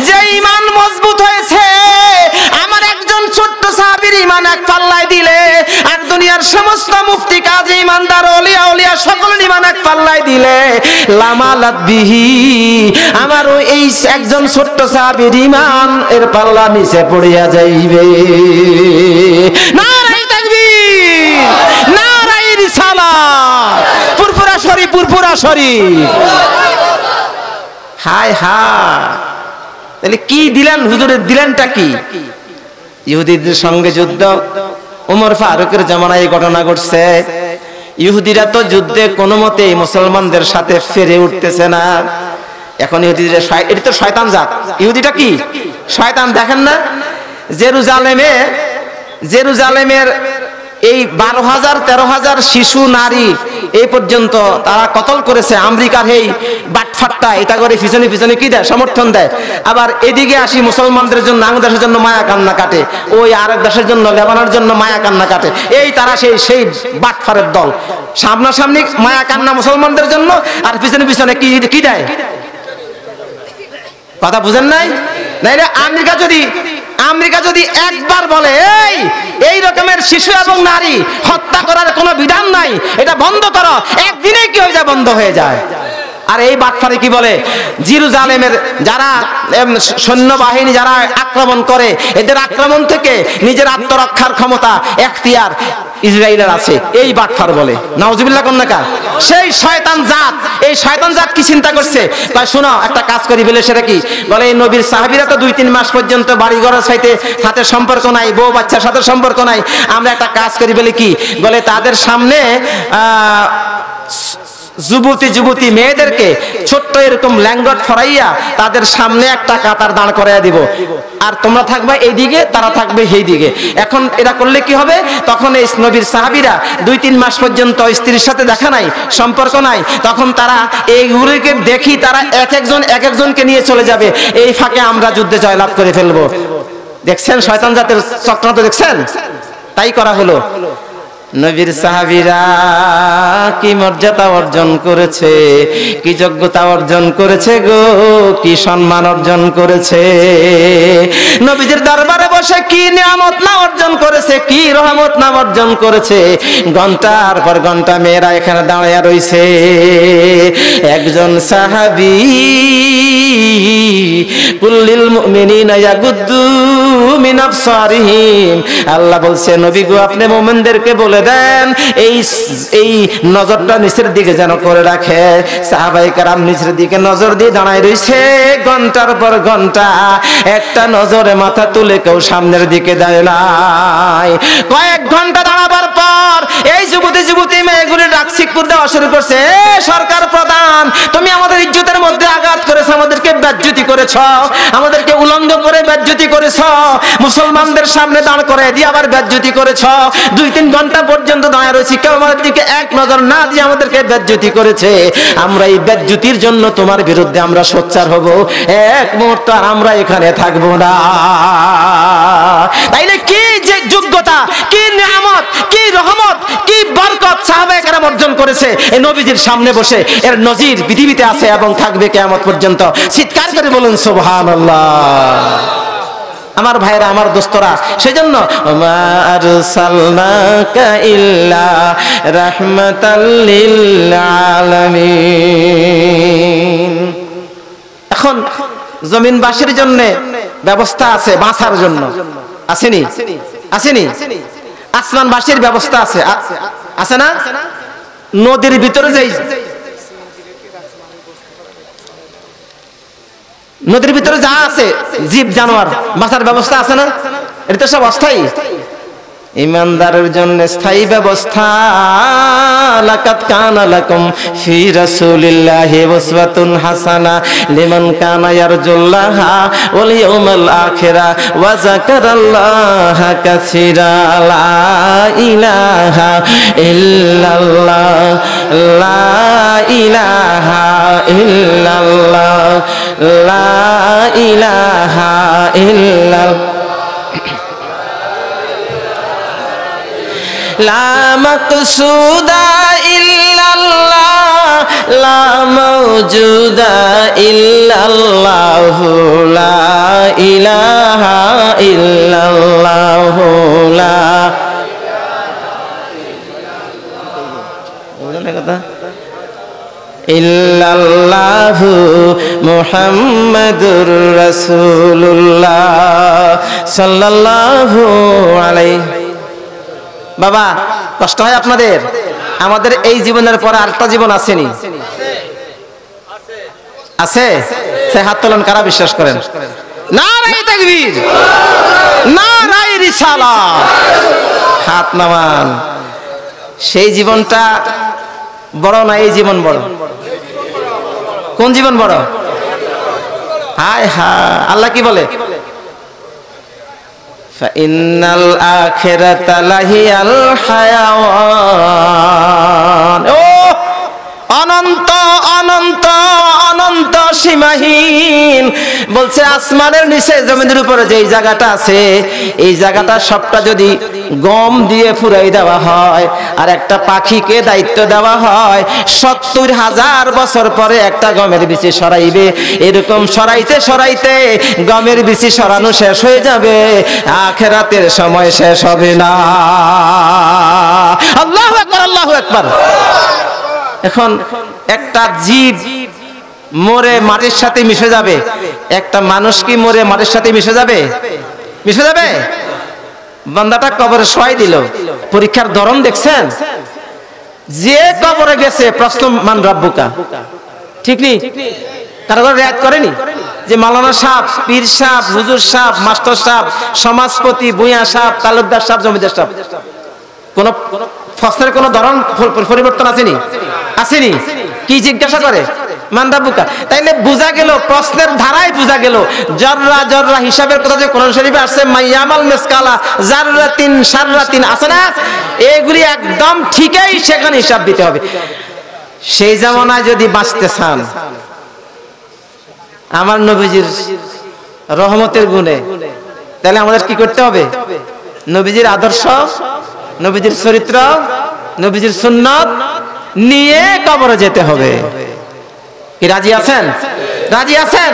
যে ঈমান মজবুত হয়েছে, আমার একজন ছোট্ট সাহাবীর ঈমান এক পাল্লায় দিলে আর দুনিয়ার সমস্ত মুফতি কাজী ইমানদার ওলিয়া উলিয়া সকলের ঈমান এক পাল্লায় দিলে লামালাত বিহি, আমার এই একজন ছোট্ট সাহাবীর ঈমান এর পাল্লা নিচে পড়িয়া যাইবে। নারে তাকবীর, নারে রিসালাত, পুরপুরা শরীফ, পুরপুরা শরীফ। হায় হায়, তাহলে কি দিলেন হুজুরের? দিলেনটা কি? ইহুদিদের সঙ্গে যুদ্ধ। ওমর ফারুকের জামানায় এই ঘটনা ঘটছে। ইহুদিরা তো যুদ্ধে কোনো মতেই মুসলমানদের সাথে ফিরে উঠতেছে না। এখন ইহুদিরা, এটা তো শয়তান জাত। ইহুদিটা কি? শয়তান। দেখেন না জেরুজালেমের এই 12,000 13,000 শিশু নারী এই পর্যন্ত তারা কতল করেছে। আমেরিকার এই বাটফাট্টা এটা করে পিছনে পিছনে কি দেয়? সমর্থন দেয়। আবার এদিকে আসি মুসলমানদের জন্য, বাংলাদেশের জন্য মায়া কান্না কাটে, ওই আরেক দেশের জন্য, লেবাননের জন্য মায়া কান্না কাটে। এই তারা সেই বাটফারের দল। সামনাসামনি মায়া কান্না মুসলমানদের জন্য, আর পিছনে পিছনে কি দেয়? কথা বুঝেন নাই? নাইলে আমেরিকা যদি একবার বলে এই রকমের শিশু এবং নারী হত্যা করার কোনো বিধান নাই, এটা বন্ধ করো, একদিনেই কি হয়ে যায়? বন্ধ হয়ে যায়। আর এই বাটপারে কি বলে, জেরুজালেমের যারা সৈন্যবাহিনী যারা আক্রমণ করে, এদের আক্রমণ থেকে নিজের আত্মরক্ষার ক্ষমতা এখতিয়ার ইসরায়েলের আছে, এই বাটপার বলে। নাউজুবিল্লাহ কন্যাকা। সেই শয়তান জাত, এই শয়তান জাত কি চিন্তা করছে? তাই শোনো, একটা কাজ করি বলে, সেটা কি বলে, এই নবীর সাহাবীরা তো 2-3 মাস পর্যন্ত বাড়ি ঘরের সাথে সম্পর্ক নাই, বউ বাচ্চার সাথে সম্পর্ক নাই। আমরা একটা কাজ করি বলে, কি বলে, তাদের সামনে যুবতী মেয়েদেরকে ছোট্ট এরকম ল্যাঙ্গট ফরাইয়া তাদের সামনে একটা কাতার দাঁড় করাইয়া দিব, আর তোমরা থাকবে এইদিকে, তারা থাকবে সেই দিকে। এখন এটা করলে কি হবে? তখন এই নবীর সাহাবীরা 2-3 মাস পর্যন্ত স্ত্রীর সাথে দেখা নাই, সম্পর্ক নাই, তখন তারা এইগুলিকে দেখি তারা এক একজনকে নিয়ে চলে যাবে। এই ফাঁকে আমরা যুদ্ধে জয়লাভ করে ফেলবো। দেখছেন শয়তান জাতের চক্রান্ত, দেখছেন? তাই করা হলো। নবীর সাহাবীরা কি মর্যাদা অর্জন করেছে, কি যোগ্যতা অর্জন করেছে গো, কি সম্মান অর্জন করেছে। নবীজির দরবারে বসে কি নিয়ামত না অর্জন করেছে, কি রহমত না অর্জন করেছে। ঘন্টার পর ঘন্টা মেয়েরা এখানে দাঁড়িয়ে রইছে। একজন সাহাবী কুল্লিল মুমিনিনা ইয়াগুদ্দু মিন আবসারিহিম, আল্লাহ বলছে নবী গো আপনি মুমিনদেরকে বলে দেন এই নজরটা নিচের দিকে যেন করে রাখে। সাহাবায়ে কেরাম নিচের দিকে নজর দিয়ে দাঁড়ায় রইছে ঘন্টার পর ঘন্টা, একটা নজরে মাথা তুলে কেউ সামনের দিকে যায় নাই। কয়েক ঘন্টা দাঁড়াবার পর এই যুবতী মেয়েগুলি ডাকছিকুর দেওয়া শুরু করছে, সরকার প্রধান তুমি আমাদের ইজ্জতের মধ্যে আঘাত করেছো, আমাদেরকে বেজ্জতি করেছো, আমাদেরকে উলঙ্গ করে বেজ্জতি করেছো, মুসলমানদের সামনে দাঁড় করে দিয়ে আবার বেজ্জতি করেছো। 2-3 ঘন্টা পর্যন্ত দাঁড়িয়ে রয়েছি, কেউ আমাদের দিকে এক নজর না দিয়ে আমাদেরকে বেজ্জতি করেছে। আমরা এই বেজ্জতির জন্য তোমার বিরুদ্ধে আমরা সোচ্চার হব, এক মুহূর্ত আর আমরা এখানে থাকবো না। তাইলে কি যে যোগ্যতা, কি নিয়ামত, কি রহমত, কি বরকত সাহাবায়ে কেরাম অর্জন করেছে এই নবীজির সামনে বসে, এর নজির পৃথিবীতে আছে এবং থাকবে কিয়ামত পর্যন্ত। চিৎকার করে বলুন সুবহানাল্লাহ। আমার ভাইরা, আমার দোস্তরা, সেজন্য মা আরসালনাকা ইল্লা রাহমাতাল লিল আলামিন। এখন জমিনবাসীর জন্য ব্যবস্থা আছে বাঁচার জন্য, আসেনি? আসমানবাসীর ব্যবস্থা আছে, আছে না? নদীর ভিতরে যাই, নদীর ভিতরে যা আছে জীব জানোয়ার বাঁচার ব্যবস্থা আছে না? এটা তো সব অস্থায়ী। ইমানদারের জন্য স্থায়ী ব্যবস্থা। লাকাদ কানা লাকুম ফি রাসূলিল্লাহি উসওয়াতুন হাসানা লিমান কানা ইয়ারজুল্লাহা ওয়াল ইয়াউমাল আখিরা ওয়া যাকারাল্লাহা কাসীরা। লা ইলাহা ইল্লাল্লাহ, লা ইলাহা ইল্লাল্লাহ, লা ইলাহা ইল্লাল্লাহ। লা মাকসুদা ইল্লাল্লাহ, লা মাওজুদা ইল্লাল্লাহ, লা ইলাহা ইল্লাল্লাহ, লা কথা ইল্লাল্লাহু মুহাম্মাদুর রাসূলুল্লাহ সাল্লাল্লাহু আলাইহি। বাবা কষ্ট হয় আপনাদের? আমাদের এই জীবনের পরে আরেকটা জীবন আসেনি? আছে? সে হাত তোলেন কারা বিশ্বাস করেন? নারায়ে তাকবীর, নারায়ে রিসালাত, হাত নামান। সেই জীবনটা বড় না এই জীবন বড়? কোন জীবন বড়? হায় হায়, আল্লাহ কি বলে? ফাইনাল আখিরাতা লাহিয়াল হায়াওয়ান। ও অনন্ত অনন্ত অনন্ত অনন্ত সীমাহীন। বলছে আসমানের নিচে জমিনের উপরে যেই জায়গাটা আছে এই জায়গাটা সবটা যদি গম দিয়ে ফুরাই দেওয়া হয় আর একটা পাখিকে দায়িত্ব দেওয়া হয় ৭০,০০০ বছর পরে একটা গমের বিচি সরাইবে। এরকম সরাইতে সরাইতে গমের বিচি সরানো শেষ হয়ে যাবে, আখিরাতের সময় শেষ হবে না। আল্লাহু আকবার, আল্লাহু আকবার। এখন একটা জীব মরে মাটির সাথে মিশে যাবে, একটা মানুষ কি মরে মাটির সাথে মিশে যাবে? মিশে যাবে? বান্দাটা কবরে শোয়াই দিল, পরীক্ষার ধরন দেখছেন? যে কবরে গেছে প্রশ্ন মান রাব্বুকা, ঠিক নি? কারো রেয়াত করেনি যে মাওলানা সাহেব, পীর সাহেব, হুজুর সাহেব, মাস্টার সাহেব, সমাজপতি, ভূঁইয়া সাহেব, তালুকদার সাহেব, জমিদার সাহেব, কোন প্রশ্নের কোন ধরন পরিবর্তন আসেনি? আসেনি? কি জিজ্ঞাসা করে? মান রাব্বুকা। তাইলে বোঝা গেল, প্রশ্নের ধারায় বোঝা গেল জররা জররা হিসাবের কথা যে কোরআন শরীফে আসছে, মাইয়ামাল মিসকালা জাররাতিন শাররাতিন আছে না, এগুলি একদম ঠিকই সেখানে হিসাব দিতে হবে। সেই জামানায় যদি বাঁচতে চান আমার নবীজির রহমতের গুণে, তাহলে আমাদের কি করতে হবে? নবীজির আদর্শ, নবীজির চরিত্র, নবীজির সুন্নাত নিয়ে কবরে যেতে হবে। কি রাজি আছেন? রাজি আছেন?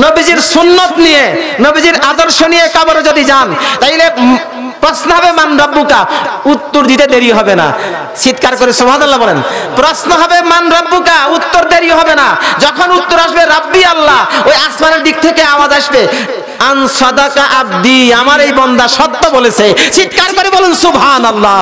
নবীজির সুন্নাত নিয়ে, নবীজির আদর্শ নিয়ে কবরে যদি যান তাইলে প্রশ্ন হবে মান রাব্বুকা, উত্তর দিতে দেরি হবে না। চিৎকার করে সুবহানাল্লাহ বলেন। প্রশ্ন হবে মান রাব্বুকা, উত্তর দেরি হবে না। যখন উত্তর আসবে রাব্বি আল্লাহ, ওই আসমানের দিক থেকে আওয়াজ আসবে আন সাদাকা আব্দি, আমার এই বান্দা সত্য বলেছে। চিৎকার করে বলুন সুবহানাল্লাহ।